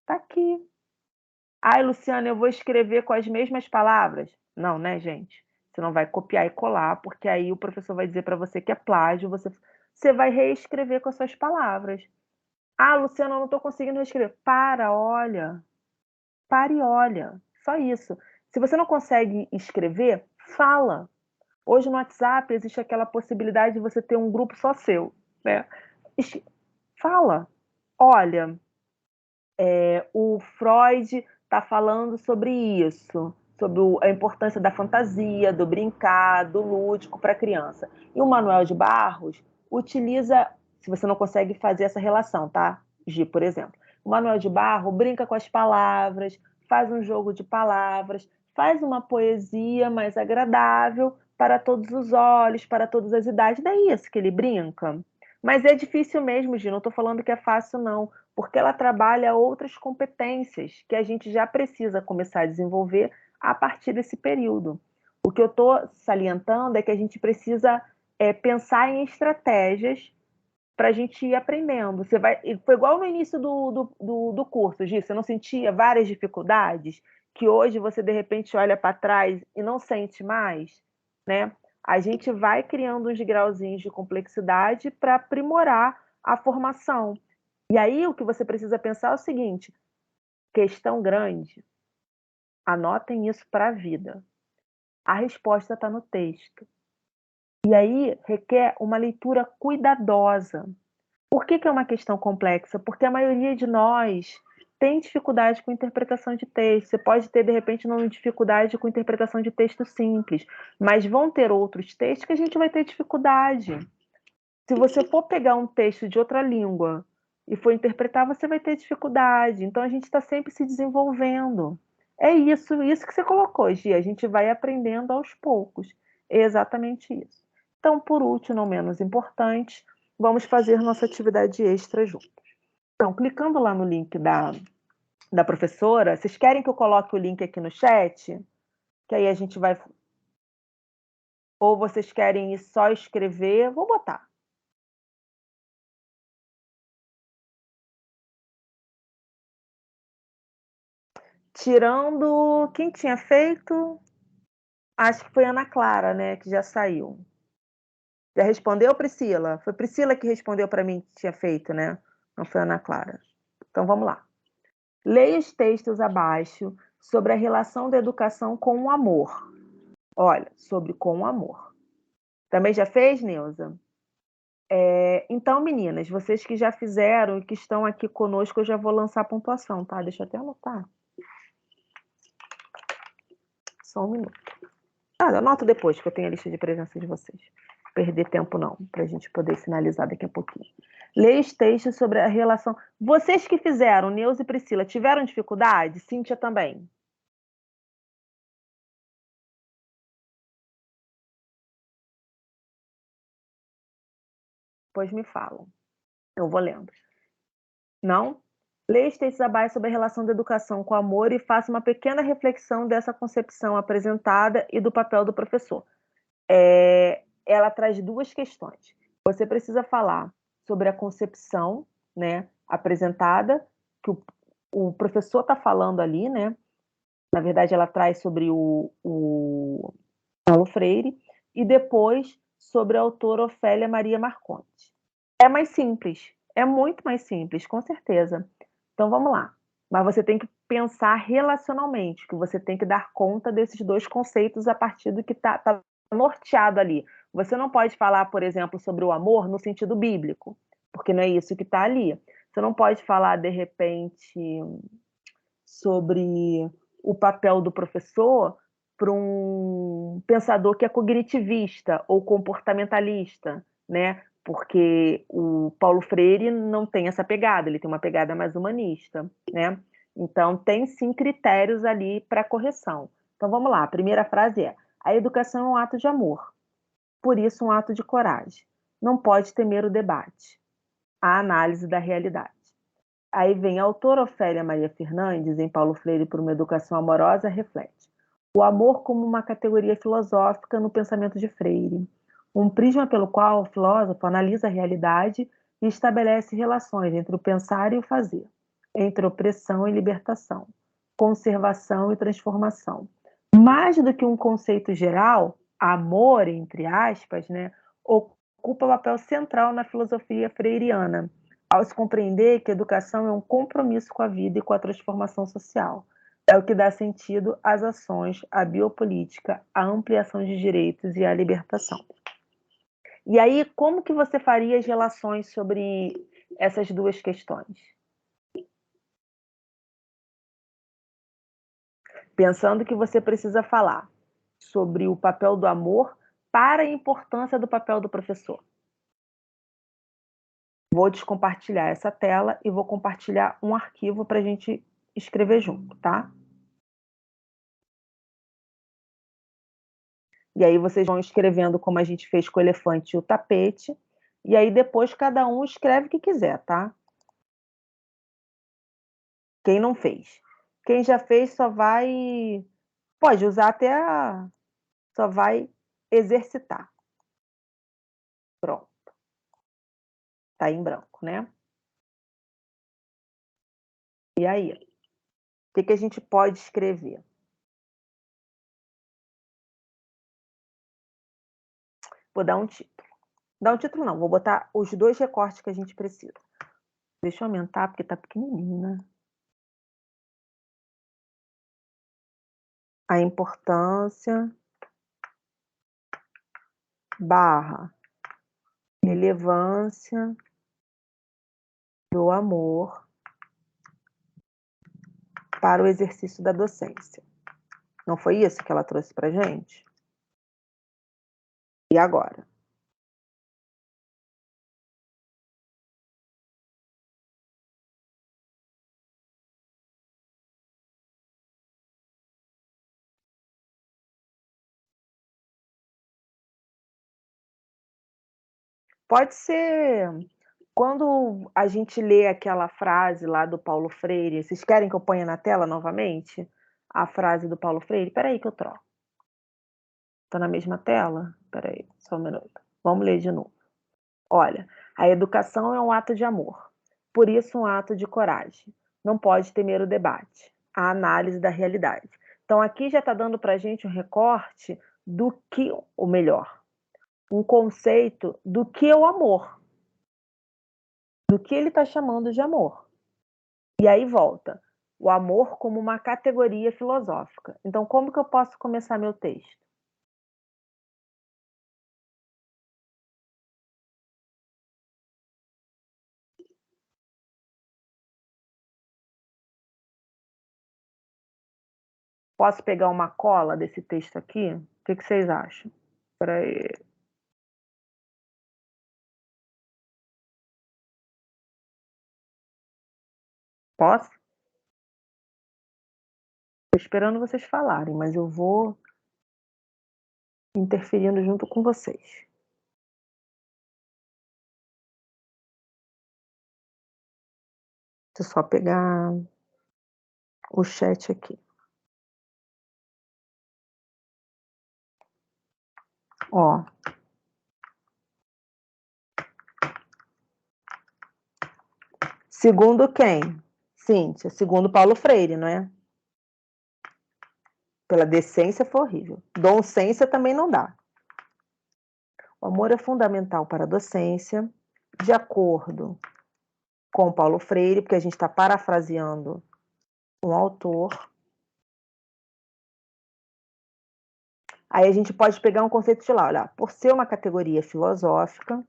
Tá aqui. Ai, Luciana, eu vou escrever com as mesmas palavras? Não, né, gente? Você não vai copiar e colar, porque aí o professor vai dizer para você que é plágio, você vai reescrever com as suas palavras. Ah, Luciana, eu não estou conseguindo reescrever. Para e olha. Só isso. Se você não consegue escrever, fala. Hoje no WhatsApp existe aquela possibilidade de você ter um grupo só seu, né? Fala. Olha, o Freud está falando sobre isso, sobre a importância da fantasia, do brincar, do lúdico para a criança. E o Manuel de Barros utiliza, se você não consegue fazer essa relação, tá, Gi, por exemplo. O Manuel de Barros brinca com as palavras, faz um jogo de palavras, faz uma poesia mais agradável para todos os olhos, para todas as idades. Não é isso que ele brinca? Mas é difícil mesmo, Gi, não estou falando que é fácil, não, porque ela trabalha outras competências que a gente já precisa começar a desenvolver a partir desse período. O que eu estou salientando é que a gente precisa pensar em estratégias para a gente ir aprendendo. Você vai, foi igual no início do curso, Gi, você não sentia várias dificuldades que hoje você, de repente, olha para trás e não sente mais, né? A gente vai criando uns grauzinhos de complexidade para aprimorar a formação. E aí o que você precisa pensar é o seguinte: questão grande, anotem isso para a vida. A resposta está no texto. E aí requer uma leitura cuidadosa. Por que é uma questão complexa? Porque a maioria de nós tem dificuldade com interpretação de texto. Você pode ter, de repente, uma dificuldade com interpretação de texto simples, mas vão ter outros textos que a gente vai ter dificuldade. Se você for pegar um texto de outra língua e for interpretar, você vai ter dificuldade. Então, a gente está sempre se desenvolvendo. É isso que você colocou, Gia. A gente vai aprendendo aos poucos. É exatamente isso. Então, por último, não menos importante, vamos fazer nossa atividade extra juntos. Então, clicando lá no link da professora, vocês querem que eu coloque o link aqui no chat? Que aí a gente vai... Ou vocês querem só escrever? Vou botar. Tirando quem tinha feito, acho que foi a Ana Clara, né, que já saiu. Já respondeu, Priscila? Foi Priscila que respondeu para mim que tinha feito, né? Não foi a Ana Clara. Então vamos lá. Leia os textos abaixo sobre a relação da educação com o amor. Olha, sobre com o amor. Também já fez, Neuza? Então, meninas, vocês que já fizeram e que estão aqui conosco, eu já vou lançar a pontuação, tá? Deixa eu até anotar. Só um minuto. Eu anoto depois, que eu tenho a lista de presença de vocês. Perder tempo não, para a gente poder finalizar daqui a pouquinho. Leia os textos sobre a relação... Vocês que fizeram, Neuza e Priscila, tiveram dificuldade? Cíntia também. Depois me falam. Eu vou lendo. Não? Leia os textos abaixo sobre a relação da educação com o amor e faça uma pequena reflexão dessa concepção apresentada e do papel do professor. Ela traz duas questões. Você precisa falar sobre a concepção, né, apresentada, que o professor está falando ali, né? Na verdade, ela traz sobre o Paulo Freire, e depois sobre a autora Ofélia Maria Marcondes. É mais simples, é muito mais simples, com certeza. Então vamos lá. Mas você tem que pensar relacionalmente, que você tem que dar conta desses dois conceitos a partir do que está norteado ali. Você não pode falar, por exemplo, sobre o amor no sentido bíblico, porque não é isso que está ali. Você não pode falar, de repente, sobre o papel do professor para um pensador que é cognitivista ou comportamentalista, né? Porque o Paulo Freire não tem essa pegada, ele tem uma pegada mais humanista, né? Então, tem sim critérios ali para correção. Então, vamos lá. A primeira frase é: a educação é um ato de amor, por isso um ato de coragem. Não pode temer o debate, a análise da realidade. Aí vem a autora Ofélia Maria Fernandes, em Paulo Freire por uma Educação Amorosa, reflete: o amor como uma categoria filosófica no pensamento de Freire, um prisma pelo qual o filósofo analisa a realidade e estabelece relações entre o pensar e o fazer, entre opressão e libertação, conservação e transformação. Mais do que um conceito geral, amor, entre aspas, né, ocupa um papel central na filosofia freiriana, ao se compreender que a educação é um compromisso com a vida e com a transformação social. É o que dá sentido às ações, à biopolítica, à ampliação de direitos e à libertação. E aí, como que você faria as relações sobre essas duas questões? pensando que você precisa falar sobre o papel do amor para a importância do papel do professor. Vou descompartilhar essa tela e vou compartilhar um arquivo para a gente escrever junto, tá? E aí vocês vão escrevendo como a gente fez com o elefante e o tapete, e aí depois cada um escreve o que quiser, tá? Quem não fez. Quem já fez só vai... Pode usar até a... Só vai exercitar. Pronto. Tá em branco, né? E aí? O que a gente pode escrever? Vou dar um título. Dar um título não, vou botar os 2 recortes que a gente precisa. Deixa eu aumentar porque tá pequenininho, né? A importância barra relevância do amor para o exercício da docência. Não foi isso que ela trouxe pra gente? E agora? Pode ser quando a gente lê aquela frase lá do Paulo Freire. Vocês querem que eu ponha na tela novamente a frase do Paulo Freire? Espera aí que eu troco. Tá na mesma tela? Espera aí, só um minuto. Vamos ler de novo. Olha, a educação é um ato de amor, por isso um ato de coragem. Não pode temer o debate, a análise da realidade. Então aqui já está dando para a gente um recorte do que, ou melhor, um conceito do que é o amor, do que ele está chamando de amor. E aí volta, o amor como uma categoria filosófica. Então como que eu posso começar meu texto? Posso pegar uma cola desse texto aqui? O que vocês acham? Espera aí. Posso? Estou esperando vocês falarem, mas eu vou interferindo junto com vocês. Deixa eu só pegar o chat aqui. Ó. Segundo quem? Cíntia, segundo Paulo Freire, não é? Pela decência foi horrível. Docência também não dá. O amor é fundamental para a docência, de acordo com Paulo Freire, porque a gente está parafraseando um autor. Aí a gente pode pegar um conceito de lá, olha, por ser uma categoria filosófica,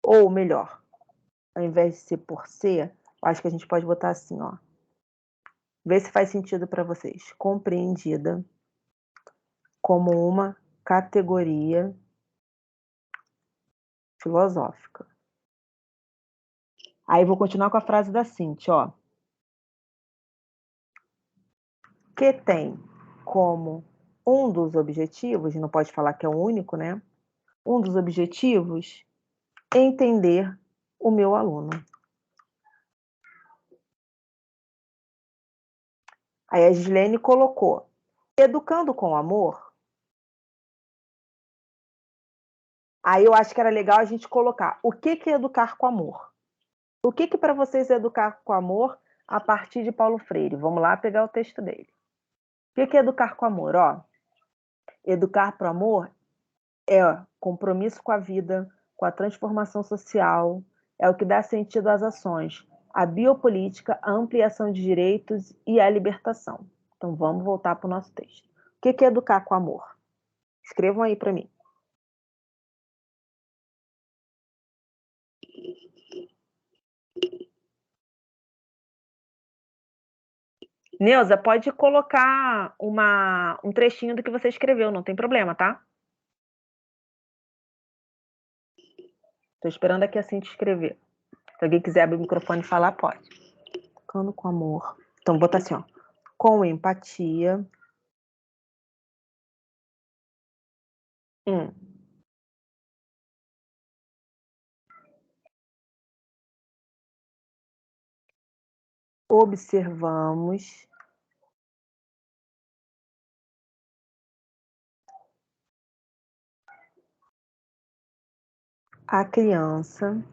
ou melhor, ao invés de ser por ser, acho que a gente pode botar assim, ó. Vê se faz sentido para vocês. Compreendida como uma categoria filosófica. Aí vou continuar com a frase da Cíntia, ó. Que tem como um dos objetivos, não pode falar que é o único, né? Um dos objetivos, entender o meu aluno. Aí a Gislene colocou, educando com amor. Aí eu acho que era legal a gente colocar o que é educar com amor. O que para vocês é educar com amor a partir de Paulo Freire? Vamos lá pegar o texto dele. O que é educar com amor? Ó, educar para o amor é compromisso com a vida, com a transformação social, é o que dá sentido às ações, a biopolítica, a ampliação de direitos e a libertação. Então vamos voltar para o nosso texto. O que é educar com amor? Escrevam aí para mim. Neuza, pode colocar um trechinho do que você escreveu, não tem problema, tá? Tô esperando aqui assim te escrever. Se alguém quiser abrir o microfone e falar, pode. Tocando com amor. Então, vou botar assim, ó. Com empatia. Observamos a criança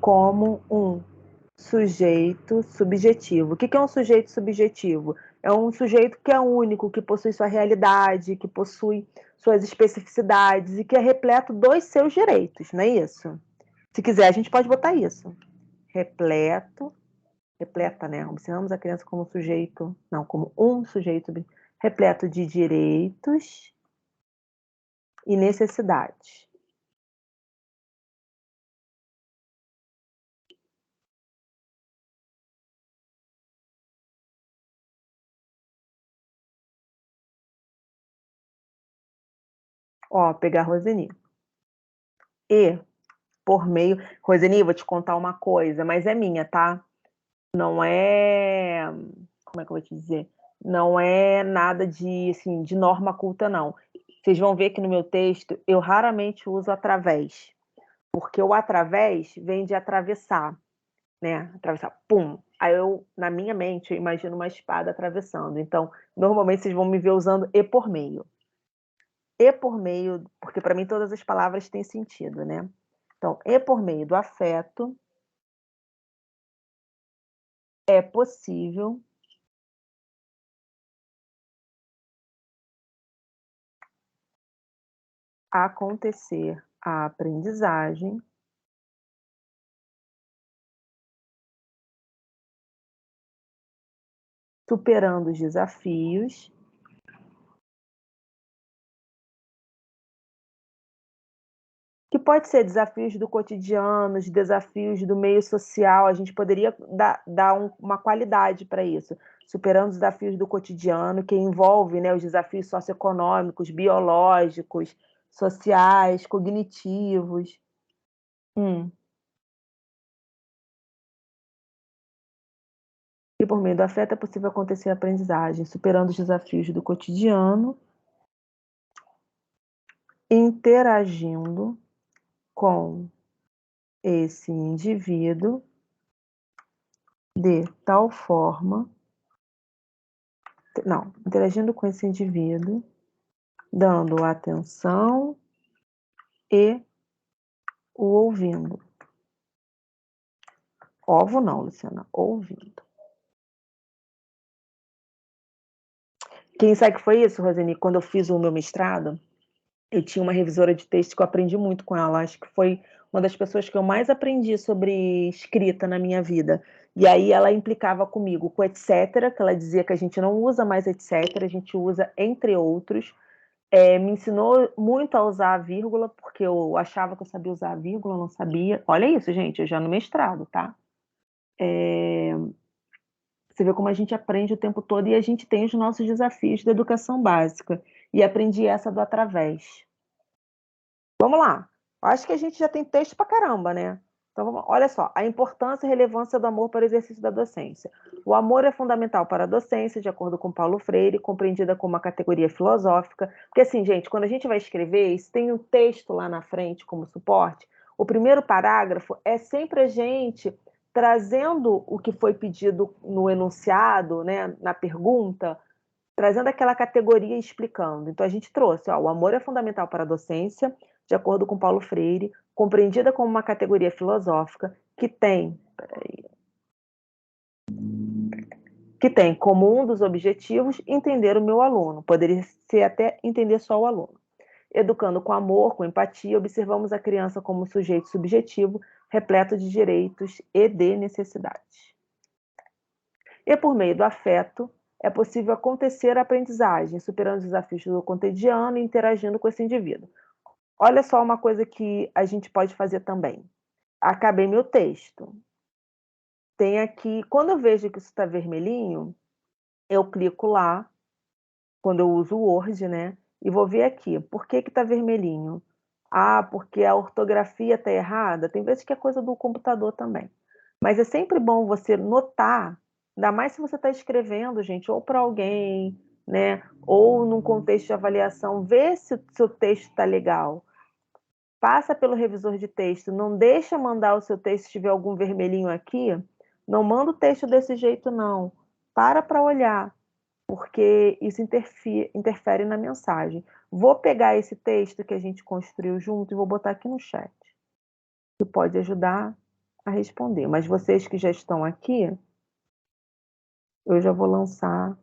como um sujeito subjetivo. O que é um sujeito subjetivo? É um sujeito que é único, que possui sua realidade, que possui suas especificidades e que é repleto dos seus direitos, não é isso? Se quiser, a gente pode botar isso. Repleta, né? Observamos a criança como sujeito, não, como um sujeito repleto de direitos e necessidades. Ó, pegar Roseni. E, por meio... Roseni, vou te contar uma coisa, mas é minha, tá? Não é... Como é que eu vou te dizer? Não é nada de, assim, de norma culta, não. Vocês vão ver que no meu texto eu raramente uso através. Porque o através vem de atravessar, né? Atravessar, pum. Aí eu, na minha mente, eu imagino uma espada atravessando. Então, normalmente vocês vão me ver usando e por meio. E por meio, porque para mim todas as palavras têm sentido, né? Então, e por meio do afeto é possível acontecer a aprendizagem superando os desafios que pode ser desafios do cotidiano, os desafios do meio social, a gente poderia dar uma qualidade para isso, superando os desafios do cotidiano, que envolve, né, os desafios socioeconômicos, biológicos, sociais, cognitivos. E por meio do afeto é possível acontecer a aprendizagem, superando os desafios do cotidiano, interagindo com esse indivíduo de tal forma, não, interagindo com esse indivíduo, dando atenção e o ouvindo. Ovo não, Luciana, ouvindo. Quem sabe que foi isso, Roseni? Quando eu fiz o meu mestrado, eu tinha uma revisora de texto que eu aprendi muito com ela. Acho que foi uma das pessoas que eu mais aprendi sobre escrita na minha vida. E aí ela implicava comigo com etc, que ela dizia que a gente não usa mais etc, a gente usa entre outros. Me ensinou muito a usar a vírgula, porque eu achava que eu sabia usar a vírgula, não sabia. Olha isso, gente, eu já no mestrado, tá? Você vê como a gente aprende o tempo todo e a gente tem os nossos desafios da educação básica. E aprendi essa do através. Vamos lá. Acho que a gente já tem texto pra caramba, né? Então, olha só, a importância e relevância do amor para o exercício da docência. O amor é fundamental para a docência, de acordo com Paulo Freire, compreendida como uma categoria filosófica. Porque, assim, gente, quando a gente vai escrever, se tem um texto lá na frente como suporte, o primeiro parágrafo é sempre a gente trazendo o que foi pedido no enunciado, né, na pergunta, trazendo aquela categoria e explicando. Então, a gente trouxe, ó, o amor é fundamental para a docência, de acordo com Paulo Freire, compreendida como uma categoria filosófica que tem como um dos objetivos entender o meu aluno, poderia ser até entender só o aluno. Educando com amor, com empatia, observamos a criança como sujeito subjetivo, repleto de direitos e de necessidades. E por meio do afeto, é possível acontecer a aprendizagem, superando os desafios do cotidiano e interagindo com esse indivíduo. Olha só uma coisa que a gente pode fazer também. Acabei meu texto. Tem aqui, quando eu vejo que isso está vermelhinho, eu clico lá, quando eu uso o Word, né? E vou ver aqui, por que que tá vermelhinho? Ah, porque a ortografia tá errada? Tem vezes que é coisa do computador também. Mas é sempre bom você notar, ainda mais se você está escrevendo, gente, ou para alguém, né? Ou num contexto de avaliação, ver se o seu texto está legal. Passa pelo revisor de texto, não deixa mandar o seu texto se tiver algum vermelhinho aqui, não manda o texto desse jeito, não. Para olhar, porque isso interfere na mensagem. Vou pegar esse texto que a gente construiu junto e vou botar aqui no chat, que pode ajudar a responder. Mas vocês que já estão aqui, eu já vou lançar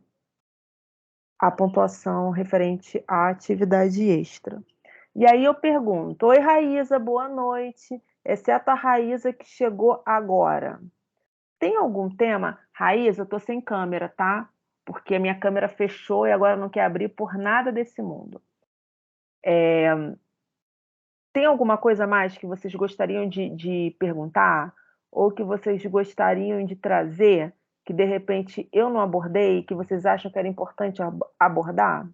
a pontuação referente à atividade extra. E aí eu pergunto: oi, Raíza, boa noite. Exceto a Raíza que chegou agora. Tem algum tema? Raíza, eu tô sem câmera, tá? Porque a minha câmera fechou e agora não quer abrir por nada desse mundo. Tem alguma coisa mais que vocês gostariam de perguntar? Ou que vocês gostariam de trazer, que de repente eu não abordei, que vocês acham que era importante abordar?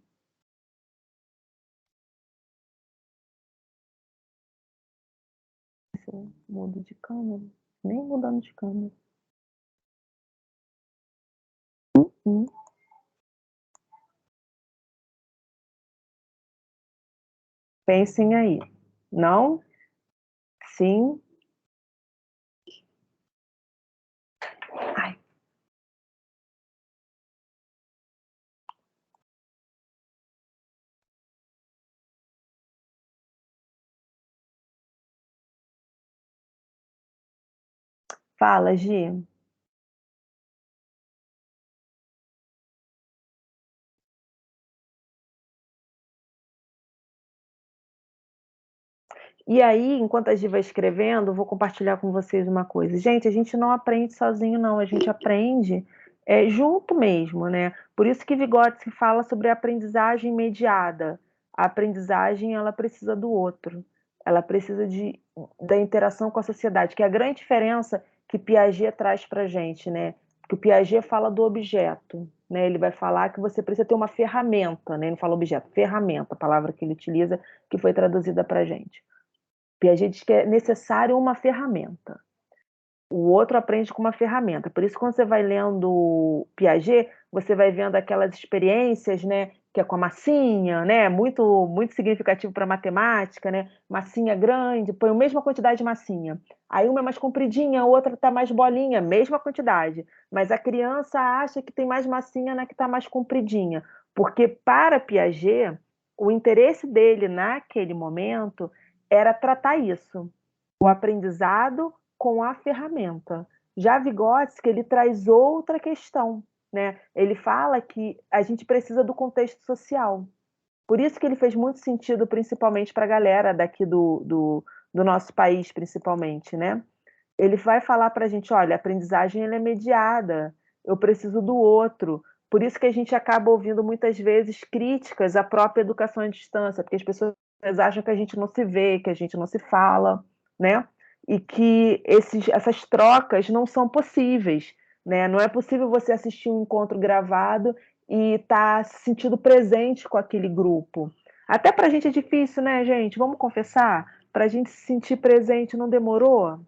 Eu mudo de câmera? Nem mudando de câmera. Hum. Pensem aí. Não? Sim? Ai. Fala, Gi. E aí, enquanto a Gi vai escrevendo, vou compartilhar com vocês uma coisa. Gente, a gente não aprende sozinho, não. A gente aprende junto mesmo, né? Por isso que Vygotsky fala sobre a aprendizagem mediada. A aprendizagem, ela precisa do outro. Ela precisa da interação com a sociedade, que é a grande diferença que Piaget traz para a gente, né? Que o Piaget fala do objeto, né? Ele vai falar que você precisa ter uma ferramenta, né? Ele não fala objeto, ferramenta, a palavra que ele utiliza, que foi traduzida para a gente. Piaget diz que é necessário uma ferramenta. O outro aprende com uma ferramenta. Por isso, quando você vai lendo Piaget, você vai vendo aquelas experiências, né, que é com a massinha, né, muito significativo para matemática, né, massinha grande, põe a mesma quantidade de massinha. Aí uma é mais compridinha, a outra está mais bolinha, mesma quantidade. Mas a criança acha que tem mais massinha na que está mais compridinha. Porque para Piaget, o interesse dele naquele momento era tratar isso, o aprendizado com a ferramenta. Já Vygotsky, ele traz outra questão, né? Ele fala que a gente precisa do contexto social. Por isso que ele fez muito sentido, principalmente para a galera daqui do nosso país, principalmente, né? Ele vai falar para a gente, olha, a aprendizagem ela é mediada, eu preciso do outro. Por isso que a gente acaba ouvindo muitas vezes críticas à própria educação à distância, porque as pessoas acham que a gente não se vê, que a gente não se fala, né? E que essas trocas não são possíveis, né? Não é possível você assistir um encontro gravado e estar se sentindo presente com aquele grupo. Até para a gente é difícil, né, gente? Vamos confessar? Para a gente se sentir presente não demorou?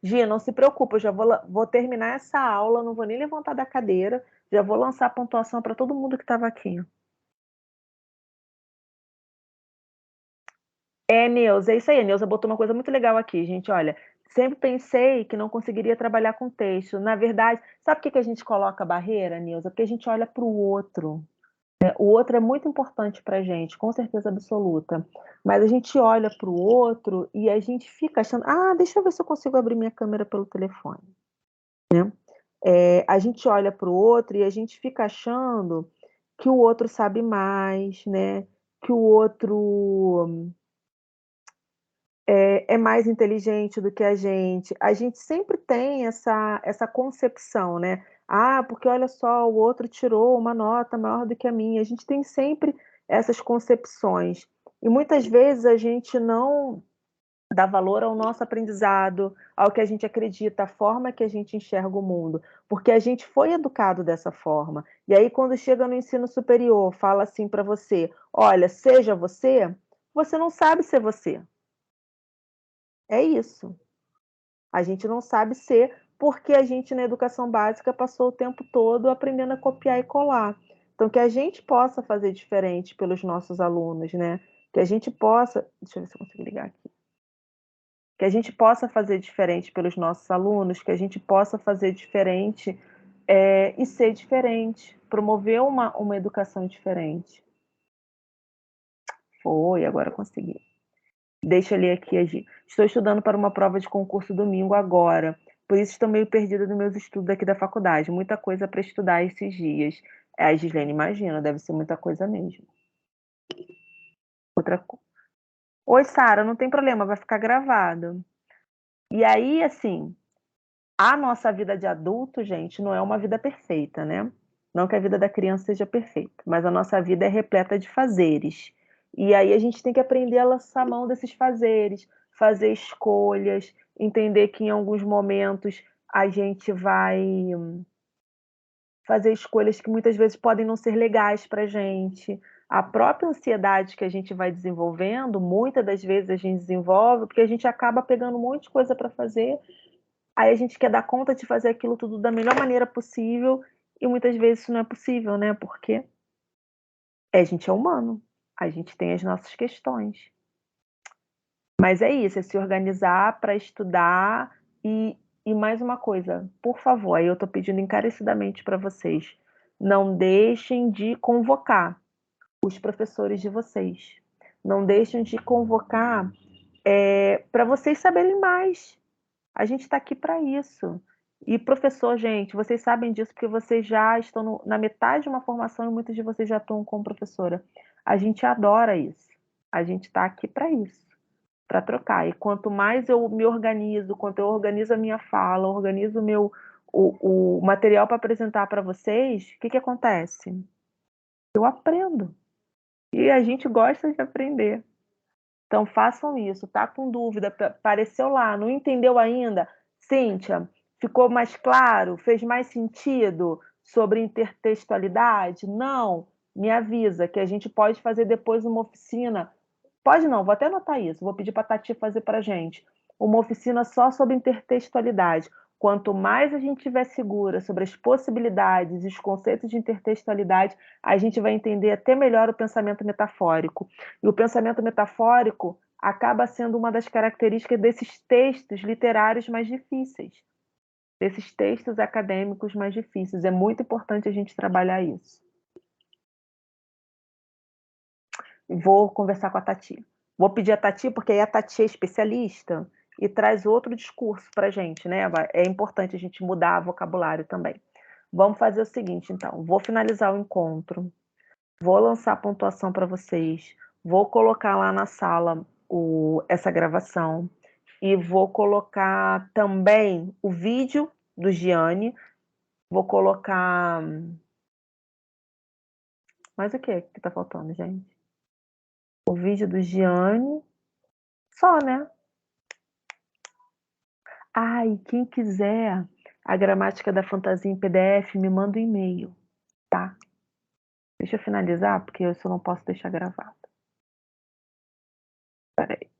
Gia, não se preocupa, eu já vou terminar essa aula, não vou nem levantar da cadeira, já vou lançar a pontuação para todo mundo que estava aqui. Neuza, é isso aí. A Neuza botou uma coisa muito legal aqui, gente. Olha, sempre pensei que não conseguiria trabalhar com texto. Na verdade, sabe por que a gente coloca barreira, Neuza? Porque a gente olha para o outro. O outro é muito importante para a gente, com certeza absoluta. Mas a gente olha para o outro e a gente fica achando, deixa eu ver se eu consigo abrir minha câmera pelo telefone. Né? A gente olha para o outro e a gente fica achando que o outro sabe mais, né? Que o outro é mais inteligente do que a gente. A gente sempre tem essa concepção, né? Porque olha só, o outro tirou uma nota maior do que a minha. A gente tem sempre essas concepções. E muitas vezes a gente dar valor ao nosso aprendizado, ao que a gente acredita, à forma que a gente enxerga o mundo, porque a gente foi educado dessa forma. E aí, quando chega no ensino superior, fala assim para você: olha, seja você, você não sabe ser você. É isso. A gente não sabe ser porque a gente, na educação básica, passou o tempo todo aprendendo a copiar e colar. Então, que a gente possa fazer diferente pelos nossos alunos, né? Que a gente possa. Deixa eu ver se eu consigo ligar aqui. Que a gente possa fazer diferente pelos nossos alunos, que a gente possa fazer diferente e ser diferente, promover uma educação diferente. Foi, agora consegui. Deixa eu ler aqui, Agi. Estou estudando para uma prova de concurso domingo agora, por isso estou meio perdida nos meus estudos aqui da faculdade. Muita coisa para estudar esses dias. A Gislene, imagina, deve ser muita coisa mesmo. Outra coisa. Oi, Sara, não tem problema, vai ficar gravado. E aí, assim, a nossa vida de adulto, gente, não é uma vida perfeita, né? Não que a vida da criança seja perfeita, mas a nossa vida é repleta de fazeres. E aí a gente tem que aprender a lançar a mão desses fazeres, fazer escolhas, entender que em alguns momentos a gente vai fazer escolhas que muitas vezes podem não ser legais para a gente. A própria ansiedade que a gente vai desenvolvendo, muitas das vezes a gente desenvolve porque a gente acaba pegando um monte de coisa para fazer. Aí a gente quer dar conta de fazer aquilo tudo da melhor maneira possível e muitas vezes isso não é possível, né? Porque a gente é humano, a gente tem as nossas questões. Mas é isso, é se organizar para estudar e mais uma coisa, por favor, aí eu estou pedindo encarecidamente para vocês, não deixem de convocar os professores de vocês. Não deixem de convocar para vocês saberem mais. A gente está aqui para isso. E professor, gente, vocês sabem disso porque vocês já estão na metade de uma formação e muitos de vocês já estão como professora. A gente adora isso. A gente está aqui para isso, para trocar. E quanto mais eu me organizo, quanto eu organizo a minha fala, organizo o material para apresentar para vocês, o que, que acontece? Eu aprendo. E a gente gosta de aprender. Então façam isso, tá com dúvida, apareceu lá, não entendeu ainda? Cíntia, ficou mais claro? Fez mais sentido sobre intertextualidade? Não, me avisa que a gente pode fazer depois uma oficina. Pode não, vou até anotar isso, vou pedir para a Tati fazer para a gente. Uma oficina só sobre intertextualidade. Quanto mais a gente estiver segura sobre as possibilidades e os conceitos de intertextualidade, a gente vai entender até melhor o pensamento metafórico. E o pensamento metafórico acaba sendo uma das características desses textos literários mais difíceis, desses textos acadêmicos mais difíceis. É muito importante a gente trabalhar isso. Vou conversar com a Tati. Vou pedir a Tati, porque aí a Tati é especialista e traz outro discurso para a gente, né? É importante a gente mudar vocabulário também. Vamos fazer o seguinte, então. Vou finalizar o encontro. Vou lançar a pontuação para vocês. Vou colocar lá na sala essa gravação. E vou colocar também o vídeo do Gianni. Vou colocar... Mais o que está faltando, gente? O vídeo do Gianni. Só, né? Ai, quem quiser a gramática da fantasia em PDF, me manda um e-mail, tá? Deixa eu finalizar, porque eu só não posso deixar gravado. Peraí.